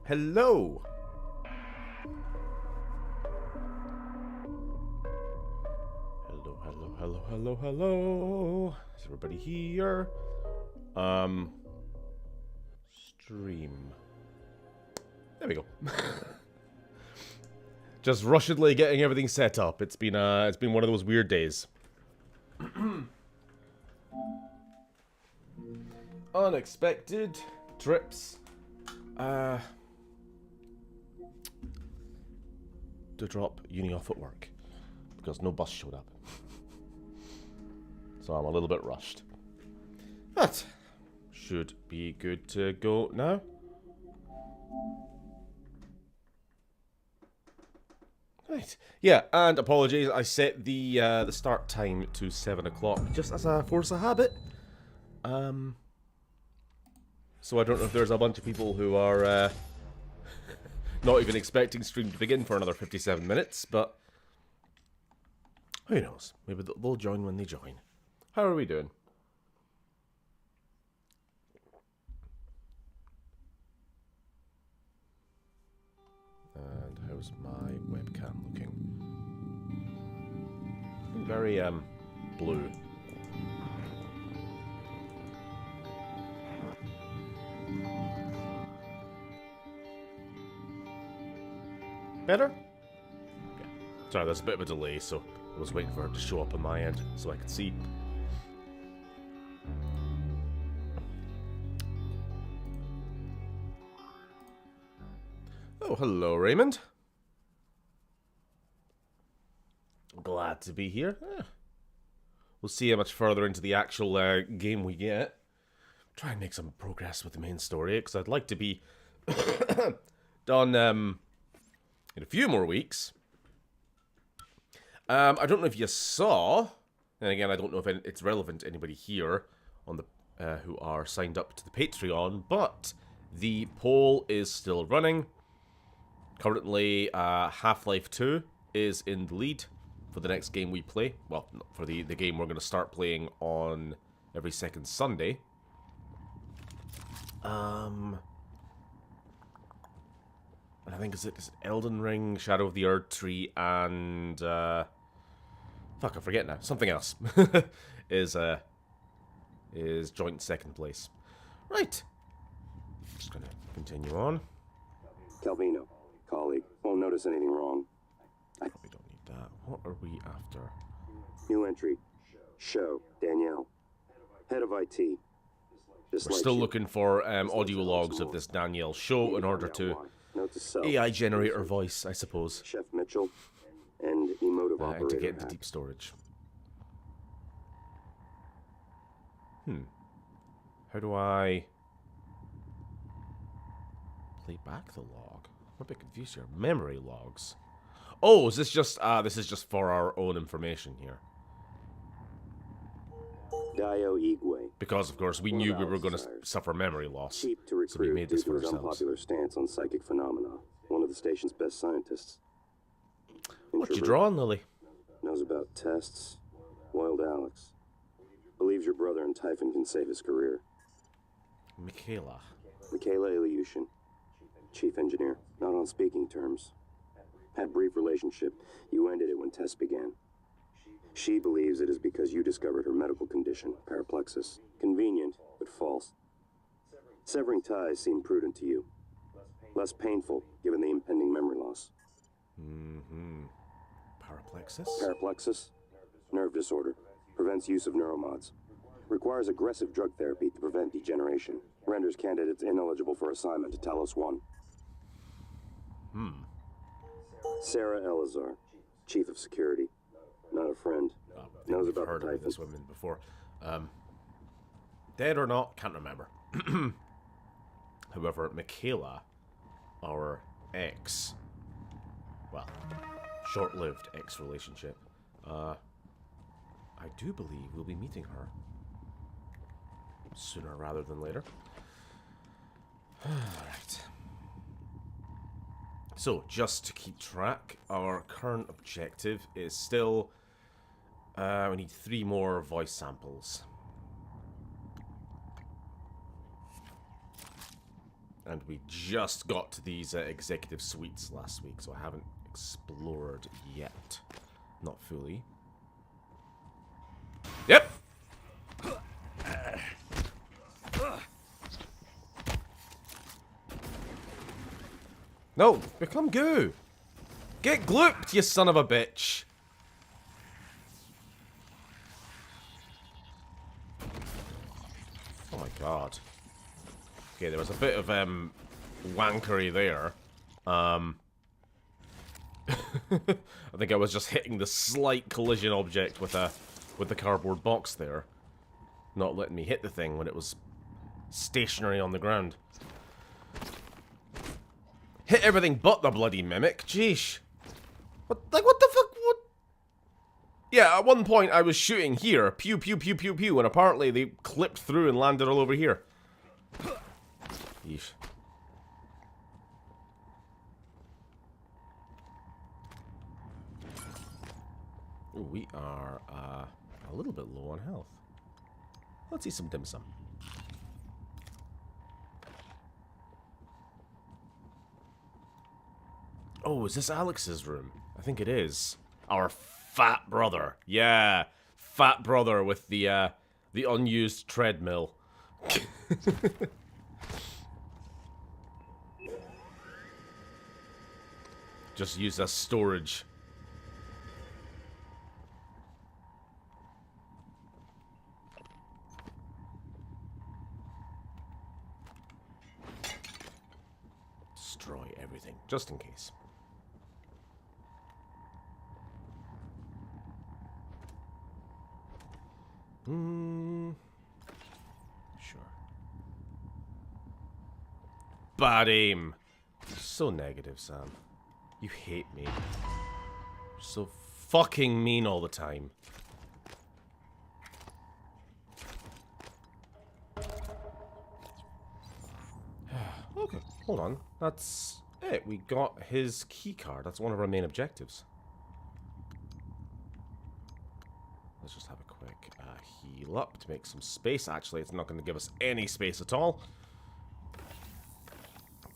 Hello. Hello. Is everybody here? Stream. There we go. Just rushedly getting everything set up. It's been one of those weird days. Unexpected trips. To drop uni off at work because no bus showed up. So I'm a little bit rushed. But should be good to go now. Right. Yeah, and apologies, I set the start time to 7 o'clock just as a force of habit. So I don't know if there's a bunch of people who are not even expecting stream to begin for another 57 minutes, but who knows? Maybe they'll join when they join. How are we doing? And how's my webcam looking? Very blue. Better? Yeah. Sorry, there's a bit of a delay, so I was waiting for it to show up on my end so I could see. Oh, hello, Raymond. Glad to be here. We'll see how much further into the actual game we get. Try and make some progress with the main story, because I'd like to be done in a few more weeks. I don't know if you saw, and again, I don't know if it's relevant to anybody here on the who are signed up to the Patreon, but the poll is still running. Currently, Half-Life 2 is in the lead for the next game we play. Well, for the game we're going to start playing on every second Sunday. And I think it's Elden Ring, Shadow of the Erd Tree, and fuck, I forget now. Something else is joint second place. Right. Just gonna continue on. Calvino, colleague, won't notice anything wrong. Probably don't need that. What are we after? New entry. Show. Danielle. Head of IT. We're still looking for audio logs of this Danielle show in order to AI generate her voice, I suppose. Chef Mitchell and emotive operator and to get into hack. deep storage. How do I play back the log? I'm a bit confused here. Memory logs. Oh, is this just this is just for our own information here. Dio Igwe. Because of course we knew we were going to suffer memory loss. Cheap to recruit so we made this due for to his ourselves. unpopular stance on psychic phenomena. One of the station's best scientists. What you drawing, Lily? Knows about tests. Wild Alex. Believes your brother and Typhon can save his career. Michaela. Michaela Ilyushin. Chief engineer. Not on speaking terms. Had brief relationship. You ended it when tests began. She believes it is because you discovered her medical condition, paraplexis. Convenient, but false. Severing ties seemed prudent to you. Less painful, given the impending memory loss. Paraplexis? Paraplexis? Nerve disorder. Prevents use of neuromods. Requires aggressive drug therapy to prevent degeneration. Renders candidates ineligible for assignment to Talos 1. Sarah Elazar, Chief of Security. Not a friend. Knows about heard the of Typhon. this woman before. Dead or not, can't remember. However, Michaela, our ex, well, short-lived ex-relationship, I do believe we'll be meeting her sooner rather than later. Alright. So, just to keep track, our current objective is still... we need 3 more voice samples. And we just got to these executive suites last week, so I haven't explored yet. Not fully. Yep! No, become goo! Get glooped, you son of a bitch! Oh my god. Okay, there was a bit of wankery there. I think I was just hitting the slight collision object with the cardboard box there. Not letting me hit the thing when it was stationary on the ground. Hit everything but the bloody mimic. Jeesh. What the fuck? What? Yeah, at one point I was shooting here. Pew, pew, pew, pew, pew. And apparently they clipped through and landed all over here. Yeesh. Ooh, we are a little bit low on health. Let's eat some dim sum. Oh, is this Alex's room? I think it is. Our fat brother. Yeah. Fat brother with the unused treadmill. Just use as storage. Destroy everything. everything, just in case. Sure. Bad aim. So negative, Sam. You hate me. You're so fucking mean all the time. Okay, hold on. That's it. We got his key card. That's one of our main objectives. Let's just have a quick heal up to make some space. Actually, it's not going to give us any space at all.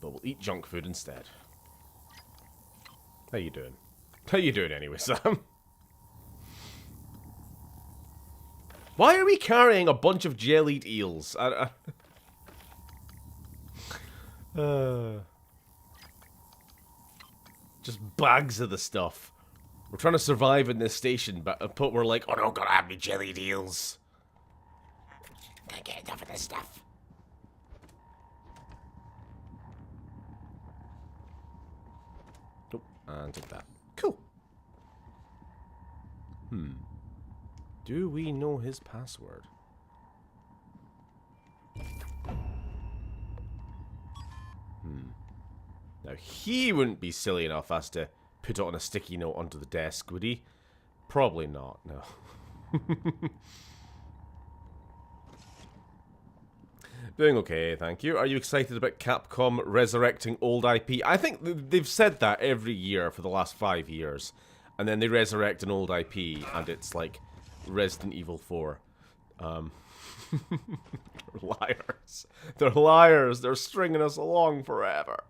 But we'll eat junk food instead. How you doing? How you doing anyway, Sam? Why are we carrying a bunch of jellied eels? Just bags of the stuff. We're trying to survive in this station, but we're like, oh no, gotta have me jellied eels. Can't get enough of this stuff. Oh, and take that. Cool. Do we know his password? Now, he wouldn't be silly enough as to put it on a sticky note onto the desk, would he? Probably not, no. Doing okay, thank you. Are you excited about Capcom resurrecting old IP? I think they've said that every year for the last 5 years. And then they resurrect an old IP, and it's like Resident Evil 4. Liars. They're liars. They're stringing us along forever.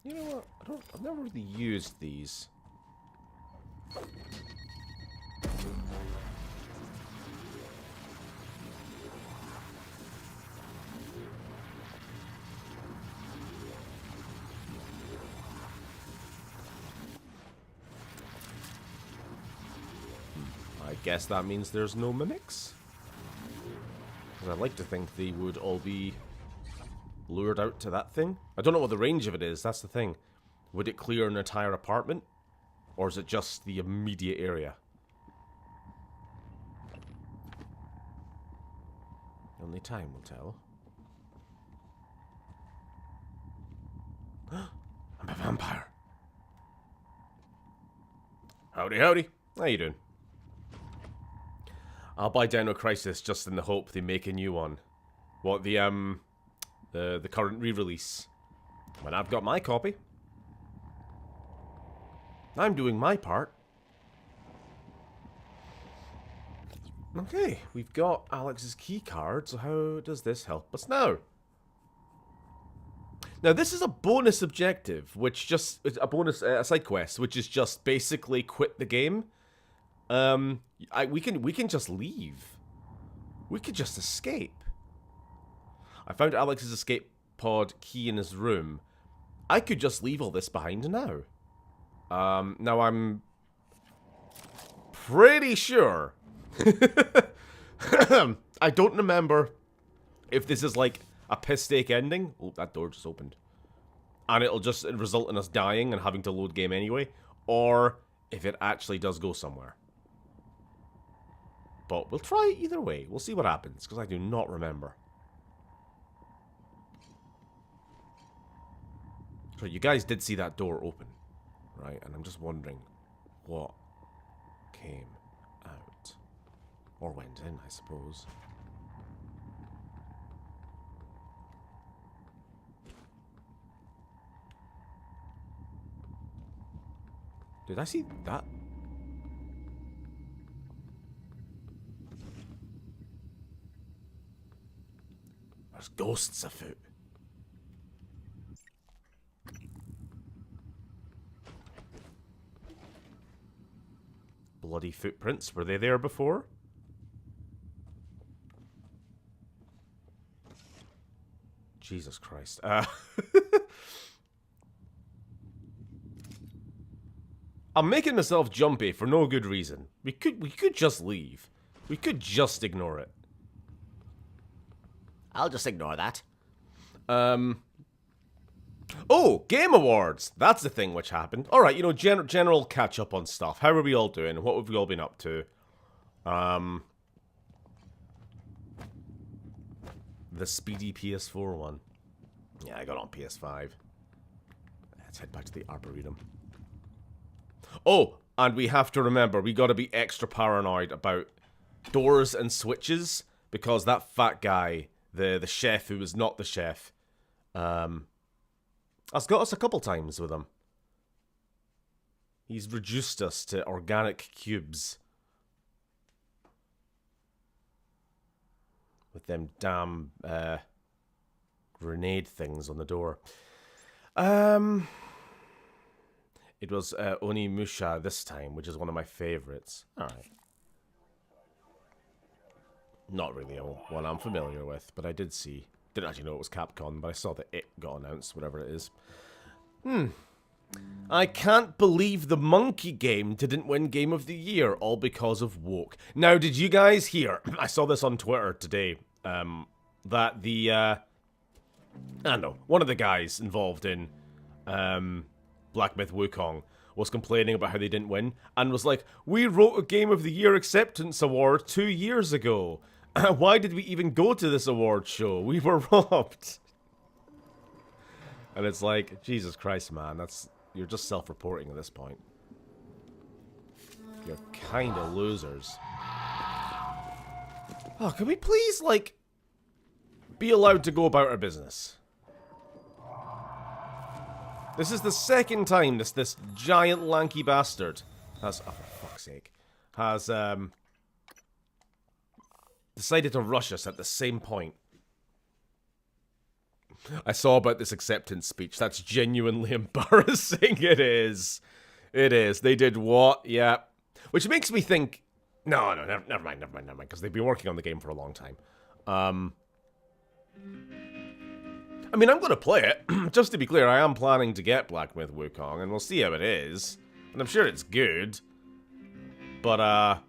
You know what? I've never really used these. I guess that means there's no mimics. Because I'd like to think they would all be lured out to that thing. I don't know what the range of it is, that's the thing. Would it clear an entire apartment? Or is it just the immediate area? Only time will tell. I'm a vampire. Howdy, howdy. How you doing? I'll buy Dino Crisis just in the hope they make a new one. What, the current re-release. When I've got my copy. I'm doing my part. Okay, we've got Alex's key card, so how does this help us now? Now, this is a bonus objective, which just... It's a bonus a side quest, which is just basically quit the game. We can just leave. We could just escape. I found Alex's escape pod key in his room. I could just leave all this behind now. Now I'm pretty sure. I don't remember if this is like a piss take ending. Oh, that door just opened. And it'll just result in us dying and having to load game anyway. Or if it actually does go somewhere. But we'll try either way. We'll see what happens, because I do not remember. So you guys did see that door open, right? And I'm just wondering what came out. Or went in, I suppose. Did I see that? There's ghosts afoot. Bloody footprints. Were they there before? Jesus Christ. I'm making myself jumpy for no good reason. We could just leave. We could just ignore it. I'll just ignore that. Oh, Game Awards! That's the thing which happened. Alright, you know, general catch up on stuff. How are we all doing? What have we all been up to? The speedy PS4 one. Yeah, I got on PS5. Let's head back to the Arboretum. Oh, and we have to remember, we gotta be extra paranoid about doors and switches, because that fat guy, the chef who was not the chef, has got us a couple times with him. He's reduced us to organic cubes. With them damn grenade things on the door. It was Onimusha this time, which is one of my favorites. Alright. Not really one I'm familiar with, but I did see. Didn't actually know it was Capcom, but I saw that it got announced, whatever it is. I can't believe the monkey game didn't win Game of the Year, all because of woke. Now, did you guys hear? I saw this on Twitter today. That the I don't know, one of the guys involved in Black Myth Wukong was complaining about how they didn't win, and was like, we wrote a Game of the Year acceptance award 2 years ago. Why did we even go to this award show? We were robbed. And it's like, Jesus Christ, man, you're just self-reporting at this point. You're kind of losers. Oh, can we please, like, be allowed to go about our business? This is the second time this giant lanky bastard has, oh, for fuck's sake, has decided to rush us at the same point. I saw about this acceptance speech. That's genuinely embarrassing. It is. It is. They did what? Yeah. Which makes me think, no, never mind, because they've been working on the game for a long time. I mean, I'm going to play it. Just to be clear, I am planning to get Black Myth Wukong, and we'll see how it is. And I'm sure it's good. But, I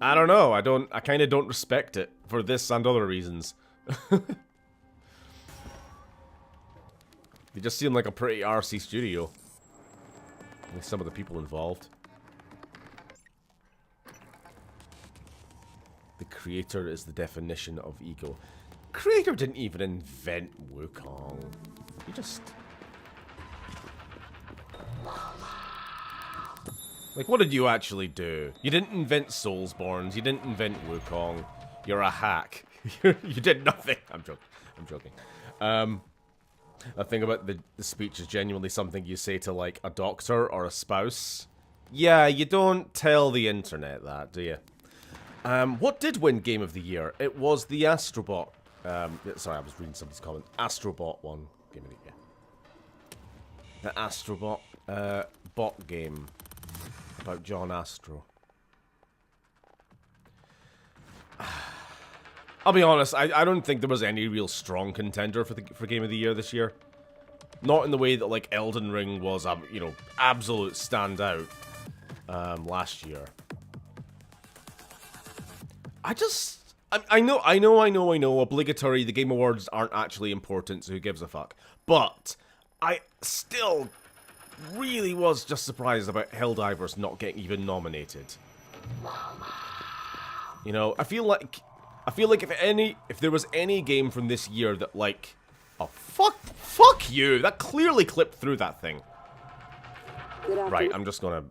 don't know. I kind of don't respect it for this and other reasons. They just seem like a pretty RC studio. With some of the people involved. The creator is the definition of ego. Creator didn't even invent Wukong. He just... Like, what did you actually do? You didn't invent Soulsborns. You didn't invent Wukong. You're a hack. You did nothing. I'm joking. I think about the speech is genuinely something you say to, like, a doctor or a spouse. Yeah, you don't tell the internet that, do you? What did win Game of the Year? It was the Astrobot. Sorry, I was reading somebody's comment. Astrobot won Game of the Year. The Astrobot bot game about John Astro. I'll be honest, I don't think there was any real strong contender for Game of the Year this year. Not in the way that, like, Elden Ring was a, you know, absolute standout last year. I know, obligatory, the Game Awards aren't actually important, so who gives a fuck. But, I still really was just surprised about Helldivers not getting even nominated. You know, I feel like if there was any game from this year that, like, oh, fuck you, that clearly clipped through that thing. Right, I'm just gonna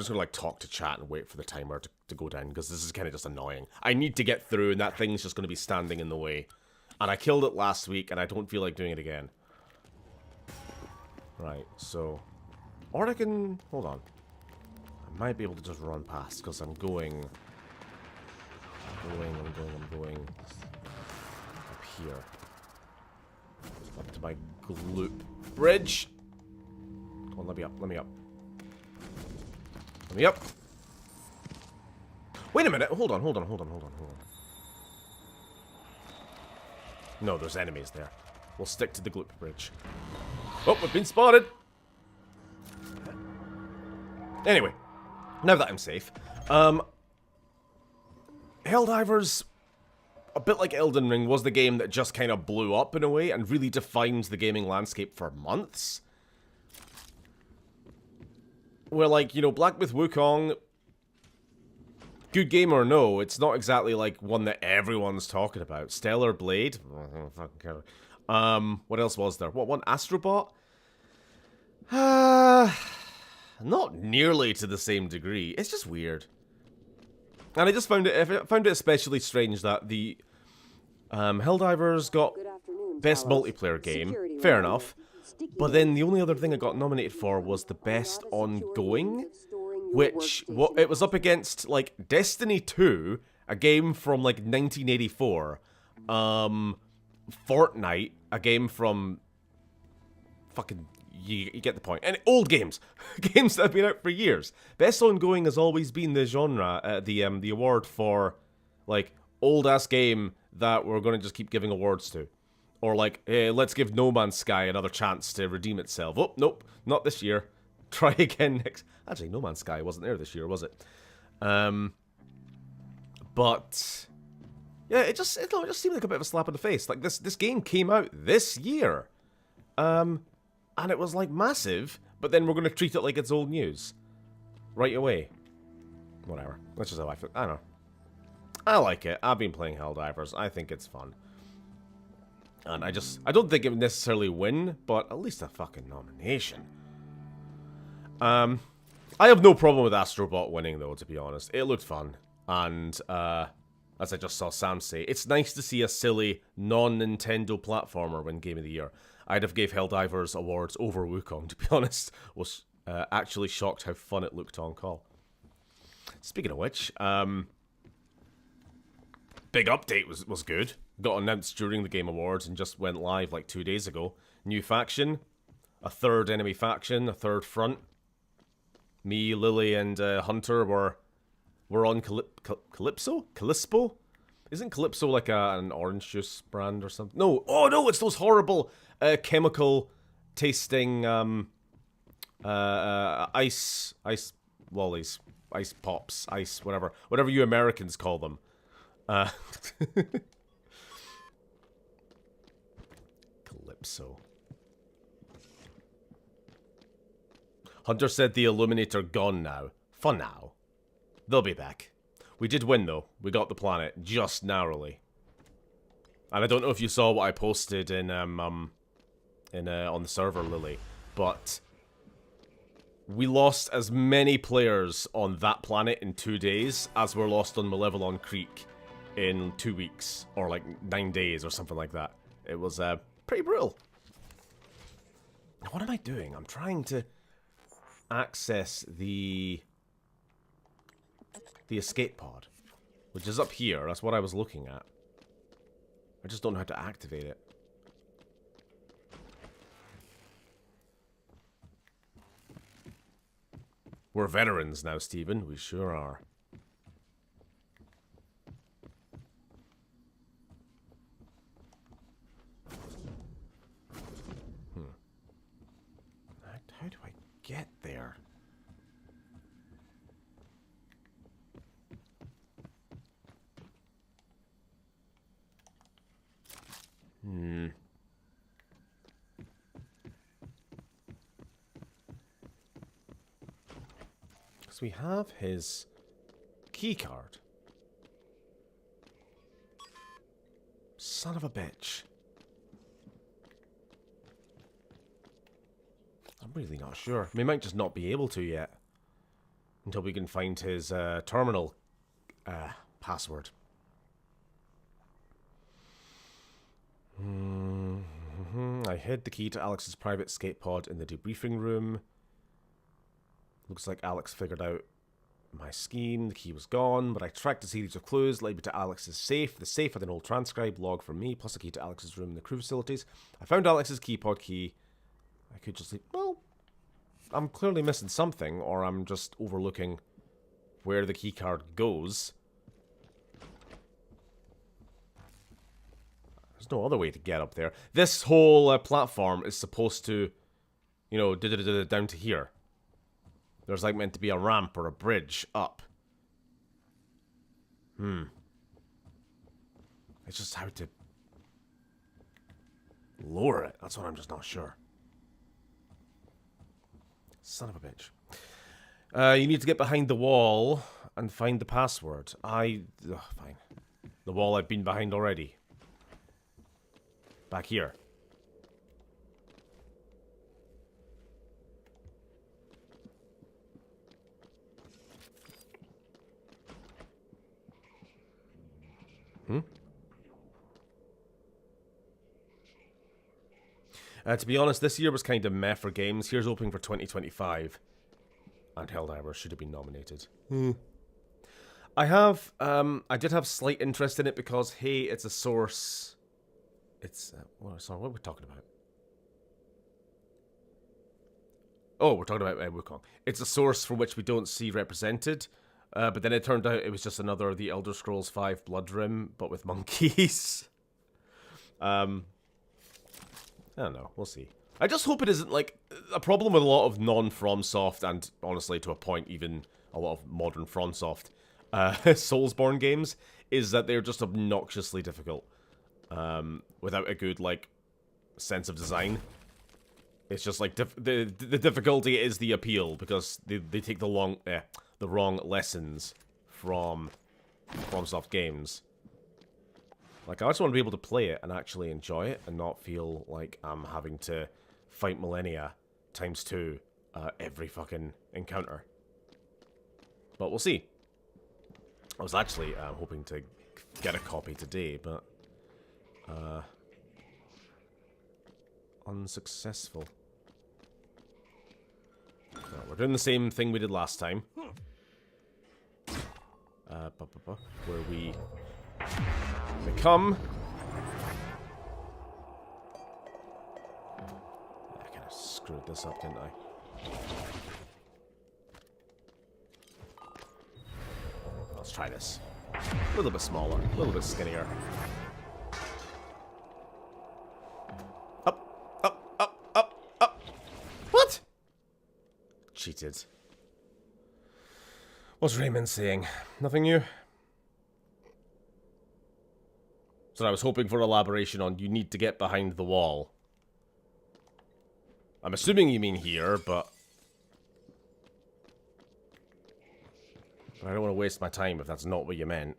like talk to chat and wait for the timer to go down, because this is kind of just annoying. I need to get through, and that thing's just gonna be standing in the way. And I killed it last week, and I don't feel like doing it again. Right, so, or I can, hold on. I might be able to just run past, because I'm going up here. Up to my gloop bridge. Come on, let me up. Let me up. Wait a minute. Hold on. No, there's enemies there. We'll stick to the gloop bridge. Oh, we've been spotted. Anyway, now that I'm safe, Helldivers, a bit like Elden Ring, was the game that just kind of blew up in a way and really defined the gaming landscape for months. Where, like, you know, Black Myth Wukong, good game or no, it's not exactly, like, one that everyone's talking about. Stellar Blade? I don't fucking care. What else was there? What one? Astrobot? Not nearly to the same degree. It's just weird. And I just found it especially strange that the Helldivers got best multiplayer game, fair enough, but then the only other thing it got nominated for was the best ongoing, which it was up against like Destiny 2, a game from like 1984, Fortnite, a game from fucking. You get the point. And old games. Games that have been out for years. Best ongoing has always been the genre, the award for, like, old-ass game that we're going to just keep giving awards to. Or, like, hey, let's give No Man's Sky another chance to redeem itself. Oh, nope, not this year. Try again next... Actually, No Man's Sky wasn't there this year, was it? But... yeah, it just seemed like a bit of a slap in the face. Like, this game came out this year. And it was, like, massive, but then we're going to treat it like it's old news. Right away. Whatever. That's just how I feel. I don't know. I like it. I've been playing Helldivers. I think it's fun. And I don't think it would necessarily win, but at least a fucking nomination. I have no problem with Astrobot winning, though, to be honest. It looked fun. And, as I just saw Sam say, it's nice to see a silly, non-Nintendo platformer win Game of the Year. I'd have gave Helldivers awards over Wukong, to be honest. Was actually shocked how fun it looked on call. Speaking of which, big update was good. Got announced during the Game Awards and just went live like 2 days ago. New faction, a third enemy faction, a third front. Me, Lily, and Hunter were on Calypso? Callispo? Isn't Calypso like an orange juice brand or something? No. Oh, no, it's those horrible chemical tasting ice lollies, ice pops, ice whatever you Americans call them. Calypso. Hunter said the Illuminator gone now. For now. They'll be back. We did win, though. We got the planet, just narrowly. And I don't know if you saw what I posted in on the server, Lily, but we lost as many players on that planet in 2 days as were lost on Malevelon Creek in 2 weeks, or like 9 days, or something like that. It was pretty brutal. Now, what am I doing? I'm trying to access the escape pod, which is up here. That's what I was looking at. I just don't know how to activate it. We're veterans now, Stephen. We sure are. How do I get there? Because we have his key card. Son of a bitch. I'm really not sure. We might just not be able to yet. Until we can find his terminal password. I hid the key to Alex's private escape pod in the debriefing room. Looks like Alex figured out my scheme. The key was gone, but I tracked a series of clues, led me to Alex's safe. The safe had an old transcribe log from me, plus a key to Alex's room in the crew facilities. I found Alex's keypod key. I could just leave. Well, I'm clearly missing something, or I'm just overlooking where the keycard goes. There's no other way to get up there. This whole platform is supposed to, you know, down to here. There's like meant to be a ramp or a bridge up. It's just how to lower it. That's what I'm just not sure. Son of a bitch. You need to get behind the wall and find the password. Fine. The wall I've been behind already. Back here. To be honest, this year was kind of meh for games. Here's hoping for 2025. And Helldivers should have been nominated. I did have slight interest in it because, hey, it's a source. It's, sorry, what are we talking about? Oh, we're talking about Wukong. It's a source from which we don't see represented. But then it turned out it was just another The Elder Scrolls V Blood Rim, but with monkeys. I don't know. We'll see. I just hope it isn't, like, a problem with a lot of non-FromSoft, and honestly, to a point, even a lot of modern FromSoft Soulsborne games, is that they're just obnoxiously difficult. Without a good, like, sense of design. It's just, like, the difficulty is the appeal, because they take the wrong lessons from FromSoft games. Like, I just want to be able to play it and actually enjoy it and not feel like I'm having to fight millennia ×2 every fucking encounter. But we'll see. I was actually hoping to get a copy today, but unsuccessful. So we're doing the same thing we did last time. Where we become... I kind of screwed this up, didn't I? Let's try this. A little bit smaller, a little bit skinnier. Up, up, up, up, up. What? Cheated. What's Raymond saying? Nothing new? So I was hoping for elaboration on you need to get behind the wall. I'm assuming you mean here, but I don't want to waste my time if that's not what you meant.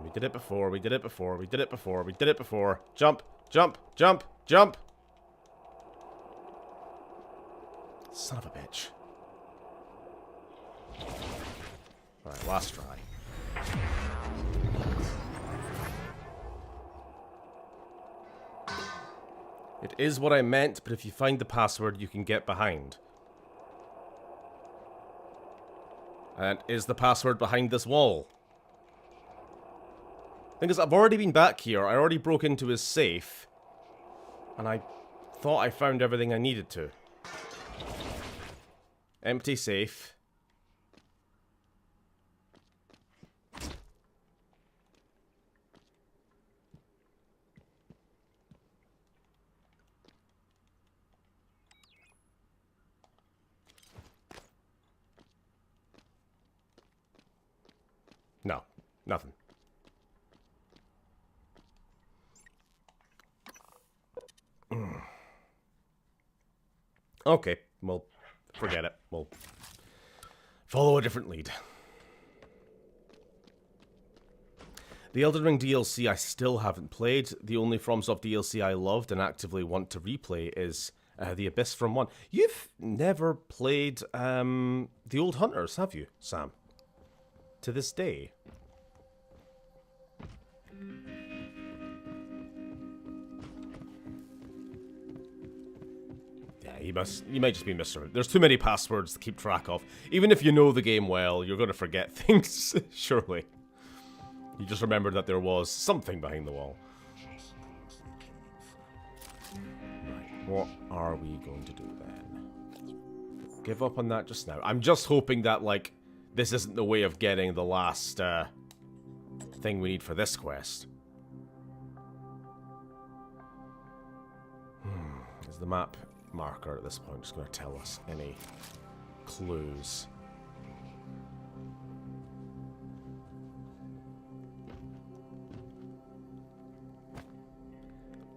We did it before, we did it before, we did it before, we did it before. Jump, jump, jump, jump! Son of a bitch. Alright, last try. It is what I meant, but if you find the password, you can get behind. And is the password behind this wall? Thing is, I've already been back here. I already broke into his safe. And I thought I found everything I needed to. Empty safe. No, nothing. Okay, well, forget it. We'll follow a different lead. The Elden Ring DLC I still haven't played. The only FromSoft DLC I loved and actively want to replay is The Abyss from 1. You've never played The Old Hunters, have you, Sam? To this day? You might just be missing. There's too many passwords to keep track of. Even if you know the game well, you're going to forget things, surely. You just remember that there was something behind the wall. Right. What are we going to do then? Give up on that just now. I'm just hoping that, like, this isn't the way of getting the last, thing we need for this quest. Is the map marker at this point just going to tell us any clues?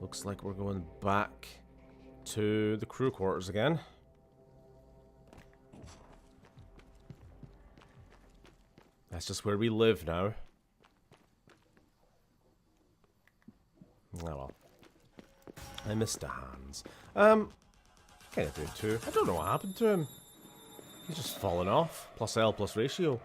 Looks like we're going back to the crew quarters again. That's just where we live now. Oh well. I missed the hands. Kind of do too. I don't know what happened to him. He's just fallen off. Plus L plus ratio.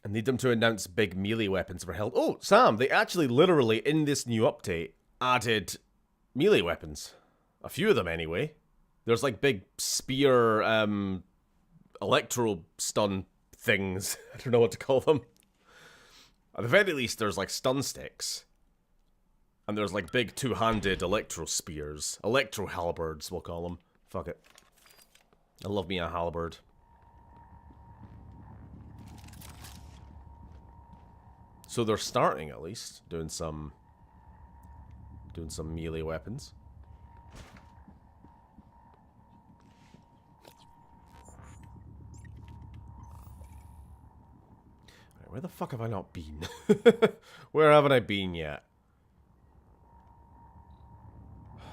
I need them to announce big melee weapons were held. Oh, Sam, they actually literally, in this new update, added melee weapons. A few of them, anyway. There's like big spear, electro stun things. I don't know what to call them. At the very least, there's like stun sticks. And there's like big two-handed electro spears. Electro halberds, we'll call them. Fuck it. I love me a halberd. So they're starting, at least, doing some melee weapons. Right, where the fuck have I not been? Where haven't I been yet?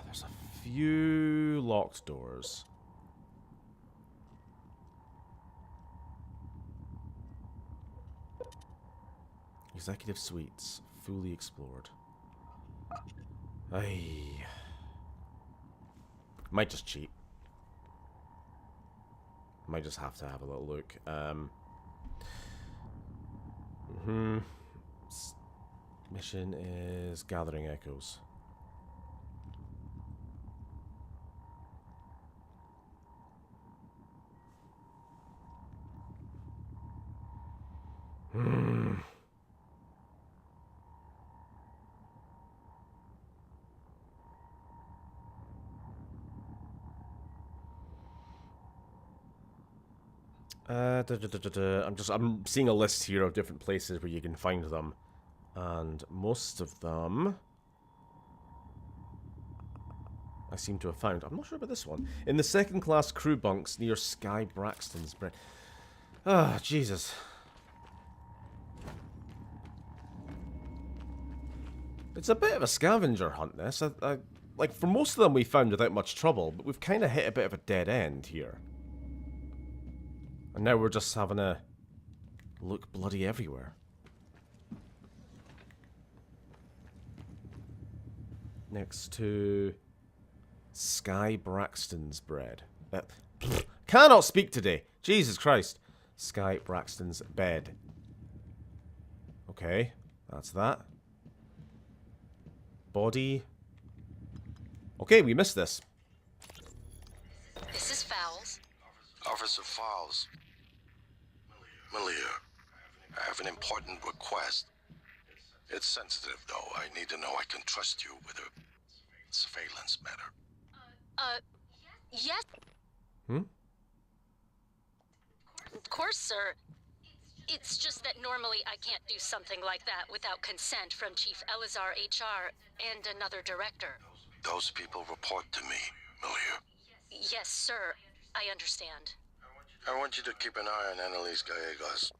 There's a few locked doors. Executive suites, fully explored. Aye. Might just cheat. Might just have to have a little look. Mission is gathering echoes. I'm seeing a list here of different places where you can find them, and most of them I seem to have found. I'm not sure about this one. In the second class crew bunks near Sky Braxton's bed. Ah, Jesus. It's a bit of a scavenger hunt, this. Like, for most of them we found without much trouble, but we've kind of hit a bit of a dead end here. And now we're just having to look bloody everywhere. Next to Sky Braxton's bread. Cannot speak today. Jesus Christ. Sky Braxton's bed. Okay, that's that. Body. Okay, we missed this. This is Fowles. Officer Fowles. Malia, I have an important request. It's sensitive, though. I need to know I can trust you with a surveillance matter. Yes. Hmm? Of course, sir. It's just that normally I can't do something like that without consent from Chief Elazar HR and another director. Those people report to me, Malia. Yes, sir. I understand. I want you to keep an eye on Annalise Gallegos.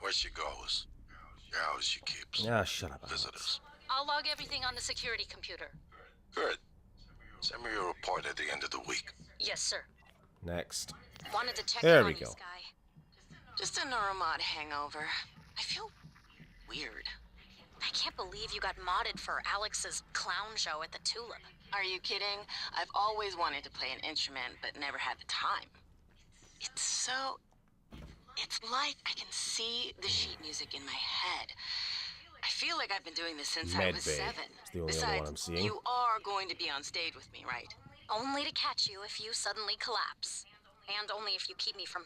Where she goes, the house she keeps. Ah, shut up. Visitors. I'll log everything on the security computer. Good. Send me a report at the end of the week. Yes, sir. Next. Wanted to check There in we on you, go. Sky. Just a Neuromod hangover. I feel weird. I can't believe you got modded for Alex's clown show at the Tulip. Are you kidding? I've always wanted to play an instrument, but never had the time. It's like I can see the sheet music in my head. I feel like I've been doing this since I was Medbay. 7. It's the only other one I'm Besides, seeing. you are going to be on stage with me, right? Only to catch you if you suddenly collapse. And only if you keep me from...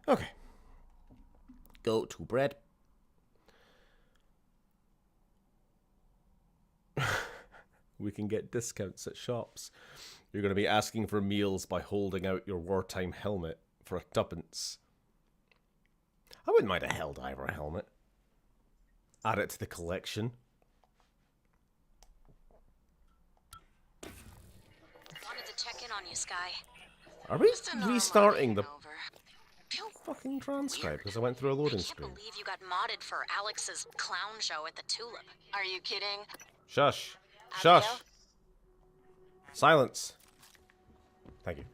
Okay. Go to bread. We can get discounts at shops. You're going to be asking for meals by holding out your wartime helmet for £2. I wouldn't mind a Helldiver helmet. Add it to the collection. Wanted to check in on you, Sky. Are we Just a normal restarting the over. fucking transcribe? Because I went through a loading I can't screen. believe you got modded for Alex's clown show at the Tulip. Are you kidding? Shush. Abigail? Shush. Silence. Thank you.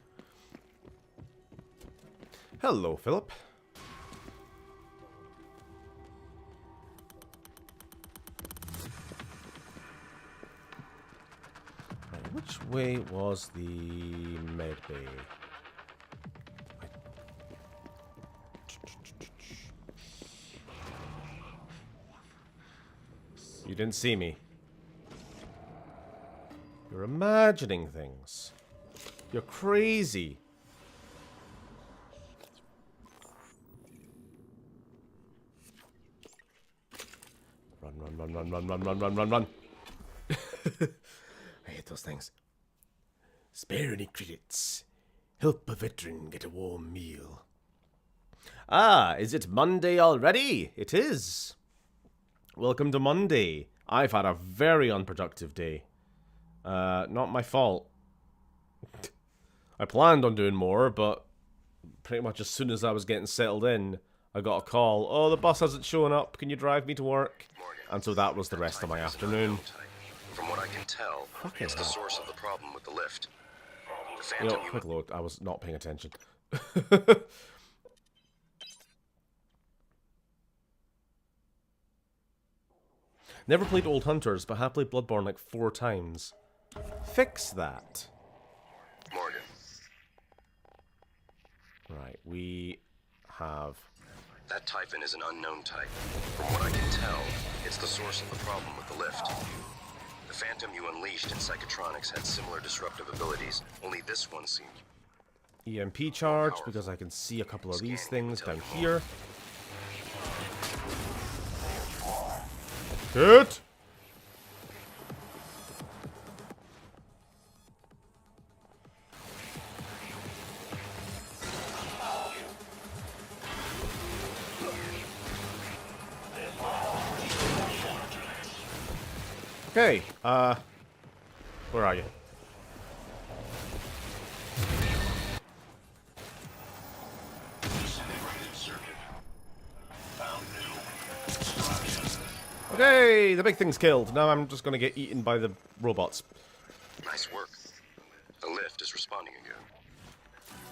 Hello, Philip. Right, which way was the med bay? You didn't see me. You're imagining things. You're crazy. Run, run, run, run, run, run, run, run, run, run. I hate those things. Spare any credits. Help a veteran get a warm meal. Ah, is it Monday already? It is. Welcome to Monday. I've had a very unproductive day. Not my fault. I planned on doing more, but pretty much as soon as I was getting settled in, I got a call. Oh, the bus hasn't shown up. Can you drive me to work? And so that was the rest of my afternoon. From what I can tell, Fucking it's the hell. source of the problem with the lift. The You know, Phantom quick load. I was not paying attention. Never played Old Hunters, but have played Bloodborne like 4 times. Fix that. Morgan. Right, we have... That Typhon is an unknown type. From what I can tell, it's the source of the problem with the lift. The Phantom you unleashed in Psychotronics had similar disruptive abilities, only this one seemed... EMP charge, because I can see a couple of these things down here. Good. Okay, where are you? Okay, the big thing's killed. Now I'm just gonna get eaten by the robots. Nice work. The lift is responding again.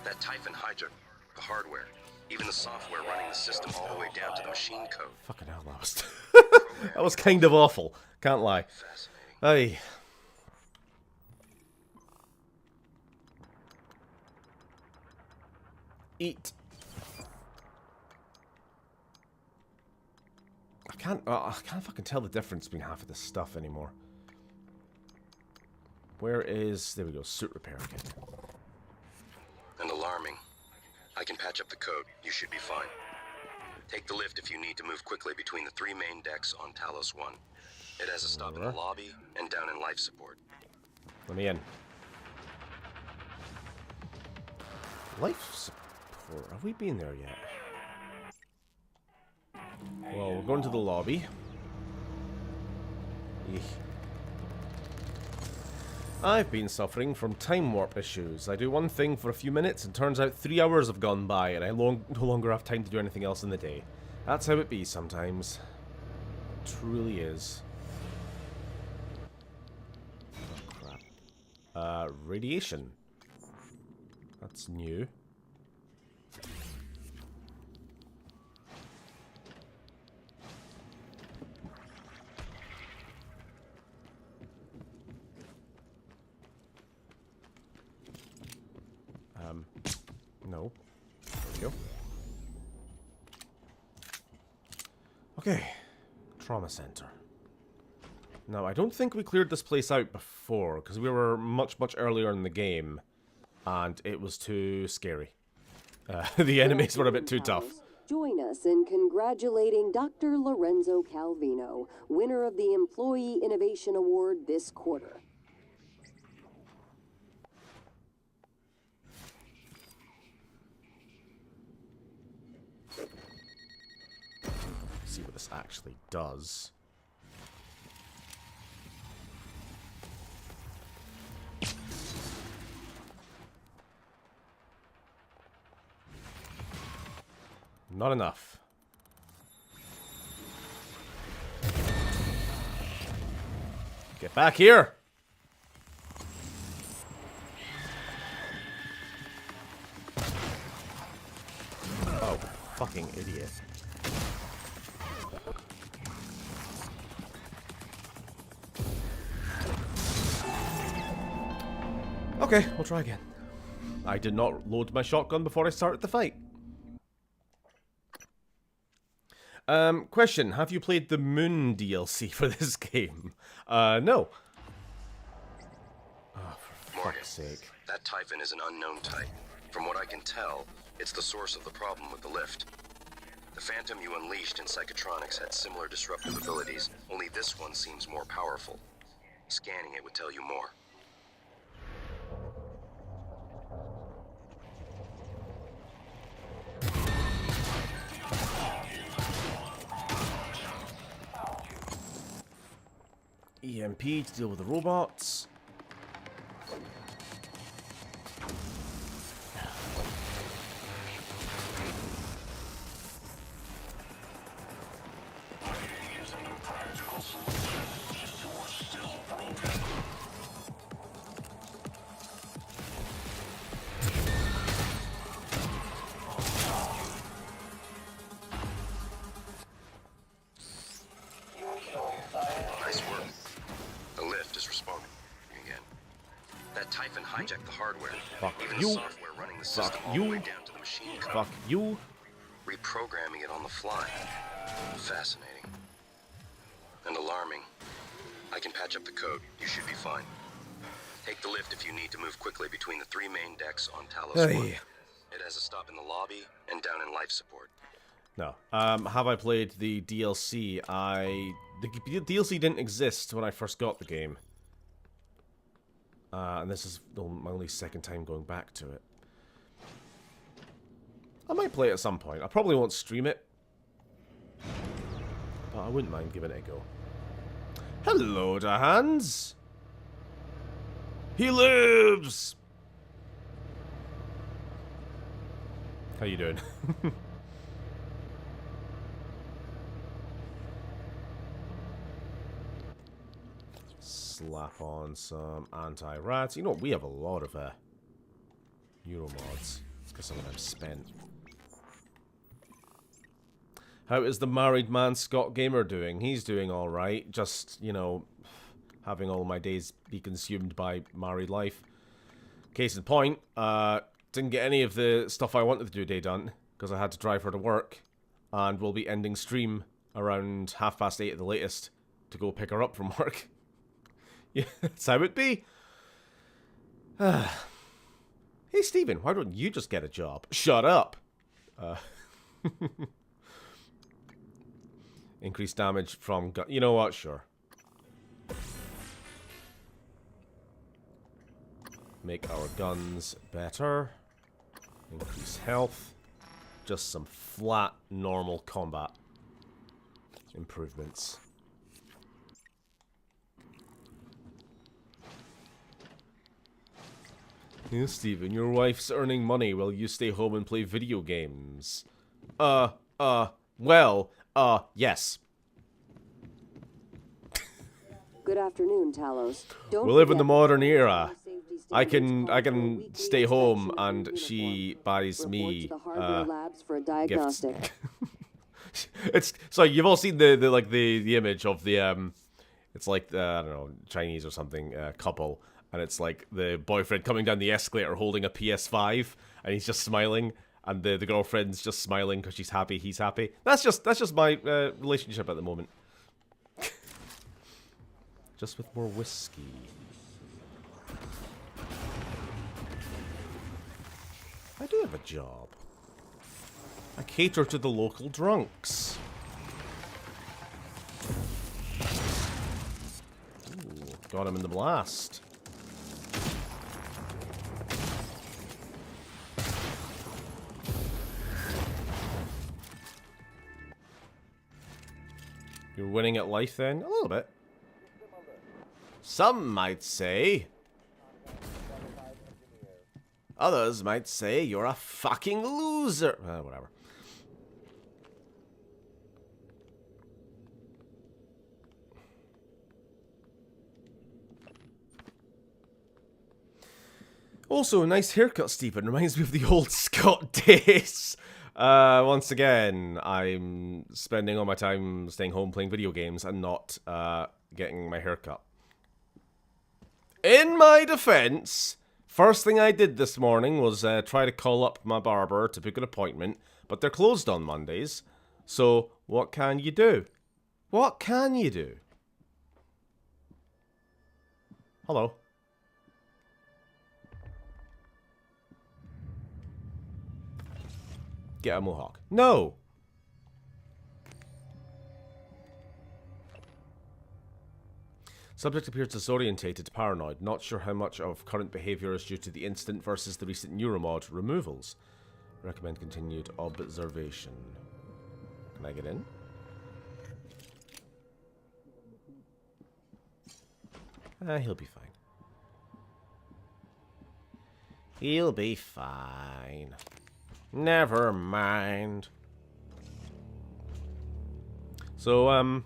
That Typhon hijacked the hardware, even the software running the system all the way down to the machine code. Fucking hell, that was... that was kind of awful. Can't lie. Fascinating. Hey. Eat. I can't fucking tell the difference between half of this stuff anymore. Where is... There we go, suit repair kit. And alarming. I can patch up the code. You should be fine. Take the lift if you need to move quickly between the 3 main decks on Talos 1. It has a stop in the lobby and down in life support. Let me in. Life support. Have we been there yet? Well, we're going to the lobby. Eek. I've been suffering from time warp issues. I do one thing for a few minutes and turns out 3 hours have gone by and I no longer have time to do anything else in the day. That's how it be sometimes. It truly is. Oh, crap. Radiation. That's new. No. There we go. Okay. Trauma center. Now, I don't think we cleared this place out before, because we were much, much earlier in the game, and it was too scary. The enemies were a bit too tough. Join us in congratulating Dr. Lorenzo Calvino, winner of the Employee Innovation Award this quarter. See what this actually does. Not enough. Get back here! Oh, fucking idiot. Okay, we'll try again. I did not load my shotgun before I started the fight. Question, have you played the Moon DLC for this game? No. Oh, for fuck's sake. That Typhon is an unknown type. From what I can tell, it's the source of the problem with the lift. The Phantom you unleashed in Psychotronics had similar disruptive abilities, only this one seems more powerful. Scanning it would tell you more. EMP to deal with the robots. Nice work. The lift is responding again. That Typhon hijacked the hardware. Fuck Even you. the software running the system all the way down to the machine code. Fuck you. Reprogramming it on the fly. Fascinating. And alarming. I can patch up the code. You should be fine. Take the lift if you need to move quickly between the 3 main decks on Talos 1. Hey. It has a stop in the lobby and down in life support. No. Have I played the DLC? The DLC didn't exist when I first got the game. And this is my only second time going back to it. I might play it at some point. I probably won't stream it. But I wouldn't mind giving it a go. Hello, Hans. He lives! How you doing? Slap on some anti-rats. You know, we have a lot of Euromods. It's because some of them spent. How is the married man Scott Gamer doing? He's doing alright. Just, you know, having all my days be consumed by married life. Case in point, didn't get any of the stuff I wanted to do today done because I had to drive her to work, and we'll be ending stream around 8:30 at the latest to go pick her up from work. Yeah, that's how it be. Hey, Steven, why don't you just get a job? Shut up. Increased damage from gun. You know what? Sure. Make our guns better. Increase health. Just some flat, normal combat improvements. Yes, Steven, your wife's earning money while you stay home and play video games. Yes. Good afternoon, Talos. Don't We live in the forget modern that era. safety I standards call for a can weekly stay home inspection of and your she uniform. buys Report me to the hardware labs for a gifts. diagnostic. It's so you've all seen the image of the it's like the, I don't know, Chinese or something couple, and it's like the boyfriend coming down the escalator holding a PS5 and he's just smiling, and the girlfriend's just smiling because she's happy, he's happy. That's just my relationship at the moment. Just with more whiskey. I do have a job. I cater to the local drunks. Ooh, got him in the blast. You're winning at life then? A little bit. Some might say. Others might say you're a fucking loser. Whatever. Also, a nice haircut, Stephen. Reminds me of the old Scott days. Once again, I'm spending all my time staying home playing video games and not getting my haircut. In my defense, first thing I did this morning was try to call up my barber to book an appointment, but they're closed on Mondays. So, what can you do? What can you do? Hello. Get a mohawk. No! Subject appears disorientated, paranoid, not sure how much of current behaviour is due to the incident versus the recent neuromod removals. Recommend continued observation. Can I get in? He'll be fine. He'll be fine. Never mind. So, oh, and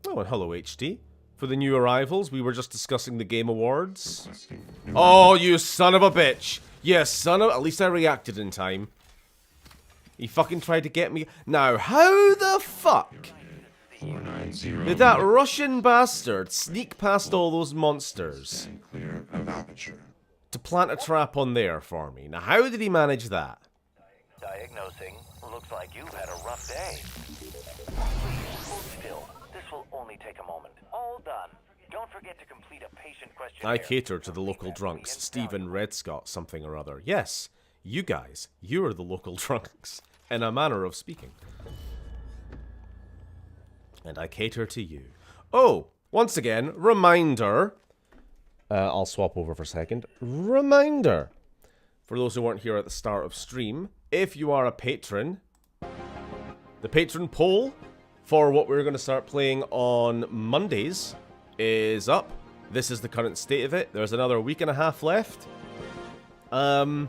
hello, HD. For the new arrivals, we were just discussing the Game Awards. Oh, you son of a bitch! Yes, son of... At least I reacted in time. He fucking tried to get me... Now, how the fuck did that Russian bastard sneak past all those monsters to plant a trap on there for me? Now, how did he manage that? Diagnosing. Looks like you've had a rough day. Please hold still. This will only take a moment. All done. Don't forget to complete a patient questionnaire. I cater to the local drunks. Stephen Redscott something or other. Yes, you guys. You are the local drunks. In a manner of speaking. And I cater to you. Oh, once again, reminder. I'll swap over for a second. Reminder. For those who weren't here at the start of stream, if you are a patron, the patron poll for what we're going to start playing on Mondays is up. This is the current state of it. There's another week and a half left. Don't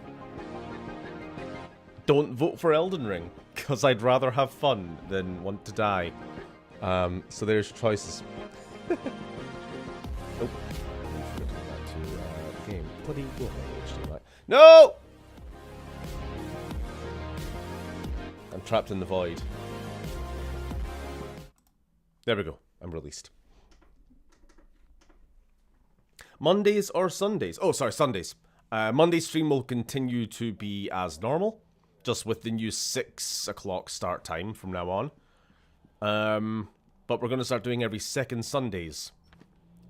vote for Elden Ring, because I'd rather have fun than want to die. So there's your choices. Oh. Game. Bloody HDMI. No! I'm trapped in the void. There we go. I'm released. Mondays or Sundays? Oh, sorry, Sundays. Monday stream will continue to be as normal, just with the new 6 o'clock start time from now on. But we're going to start doing every second Sundays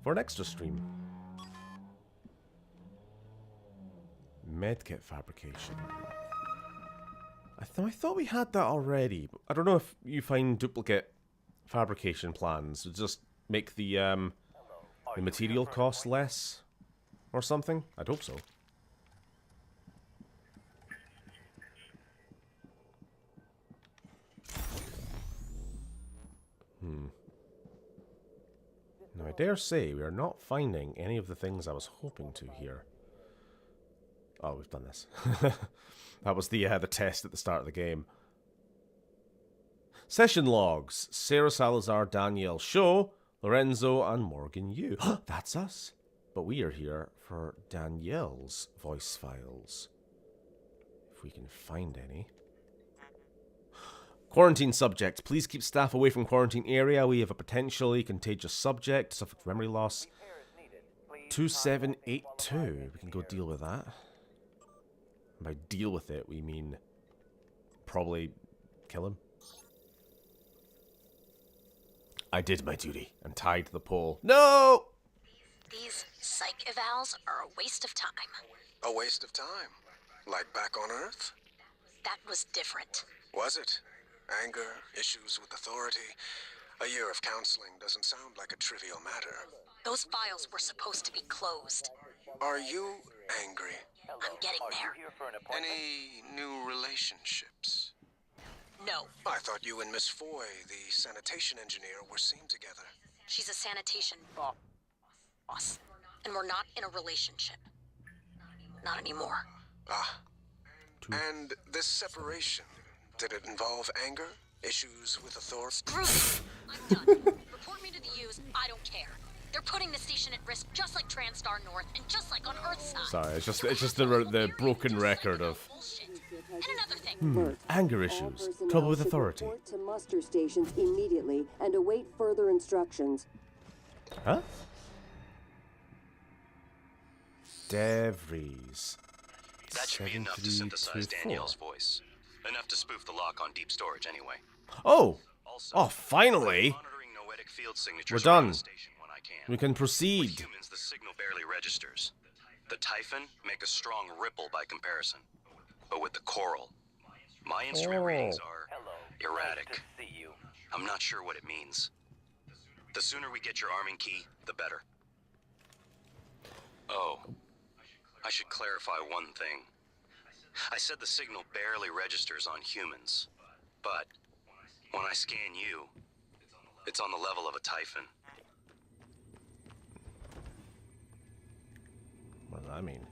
for an extra stream. Medkit fabrication. I thought we had that already. I don't know if you find duplicate fabrication plans to just make the material cost less or something. I'd hope so. Now, I dare say we are not finding any of the things I was hoping to here. Oh, we've done this. That was the test at the start of the game. Session logs. Sarah Salazar, Danielle Shaw, Lorenzo, and Morgan Yu. That's us. But we are here for Danielle's voice files. If we can find any. Quarantine subject. Please keep staff away from quarantine area. We have a potentially contagious subject. Suffered memory loss. 2782. We can go deal with that. And by deal with it, we mean probably kill him. I did my duty and tied to the pole. No! These psych evals are a waste of time. A waste of time. Like back on Earth? That was different. Was it? Anger, issues with authority? A year of counseling doesn't sound like a trivial matter. Those files were supposed to be closed. Are you angry? I'm getting Are there. you here for an appointment? Any new relationships? No, I thought you and Miss Foy, the sanitation engineer, were seen together. she's a sanitation boss. And we're not in a relationship. Not anymore. Ah. And this separation, did it involve anger? Issues with authority? Screw this. I'm done. Report me to the U's. I don't care. They're putting the station at risk, just like Transtar North and just like on Earthside. Sorry, it's just the broken record of And another thing. anger All issues, personnel trouble with should authority. report to muster stations immediately and await further instructions. Huh? DeVries. That should be enough to synthesize Danielle's voice. Enough to spoof the lock on deep storage anyway. Oh! Also, Oh, finally! monitoring noetic field signatures We're around done. the station when I can. We can With proceed. humans, the signal barely registers. The Typhon make a strong ripple by comparison. But with the Coral, my instrument readings are Hello. erratic. Nice to see you. I'm not sure what it means. The sooner we get your arming key, the better. Oh, I should clarify one thing. I said the signal barely registers on humans, but when I scan you, it's on the level of a Typhon. What does that mean?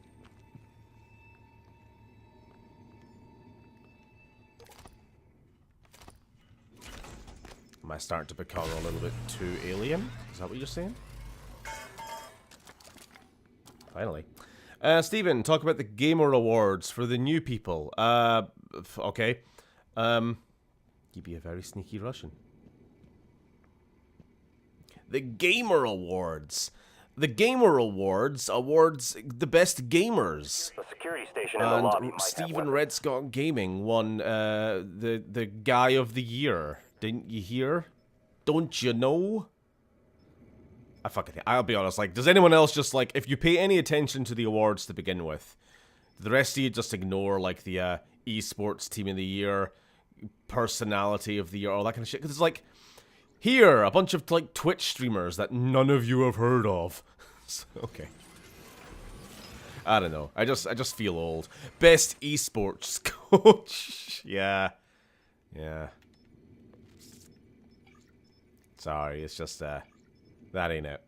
Am I starting to become a little bit too alien? Is that what you're saying? Finally. Steven, talk about the Gamer Awards for the new people. Okay. You'd be a very sneaky Russian. The Gamer Awards. The Gamer Awards awards the best gamers. The security station in the lobby And might Stephen have weapons. Red Scott Gaming won the Guy of the Year. Didn't you hear? Don't you know? I fucking think. I'll be honest, like, does anyone else just, like, if you pay any attention to the awards to begin with, the rest of you just ignore, like, the esports team of the year, personality of the year, all that kind of shit? Because it's like, here, a bunch of, like, Twitch streamers that none of you have heard of. So, okay. I don't know. I just feel old. Best esports coach. Yeah. Yeah. Sorry, it's just, that ain't it.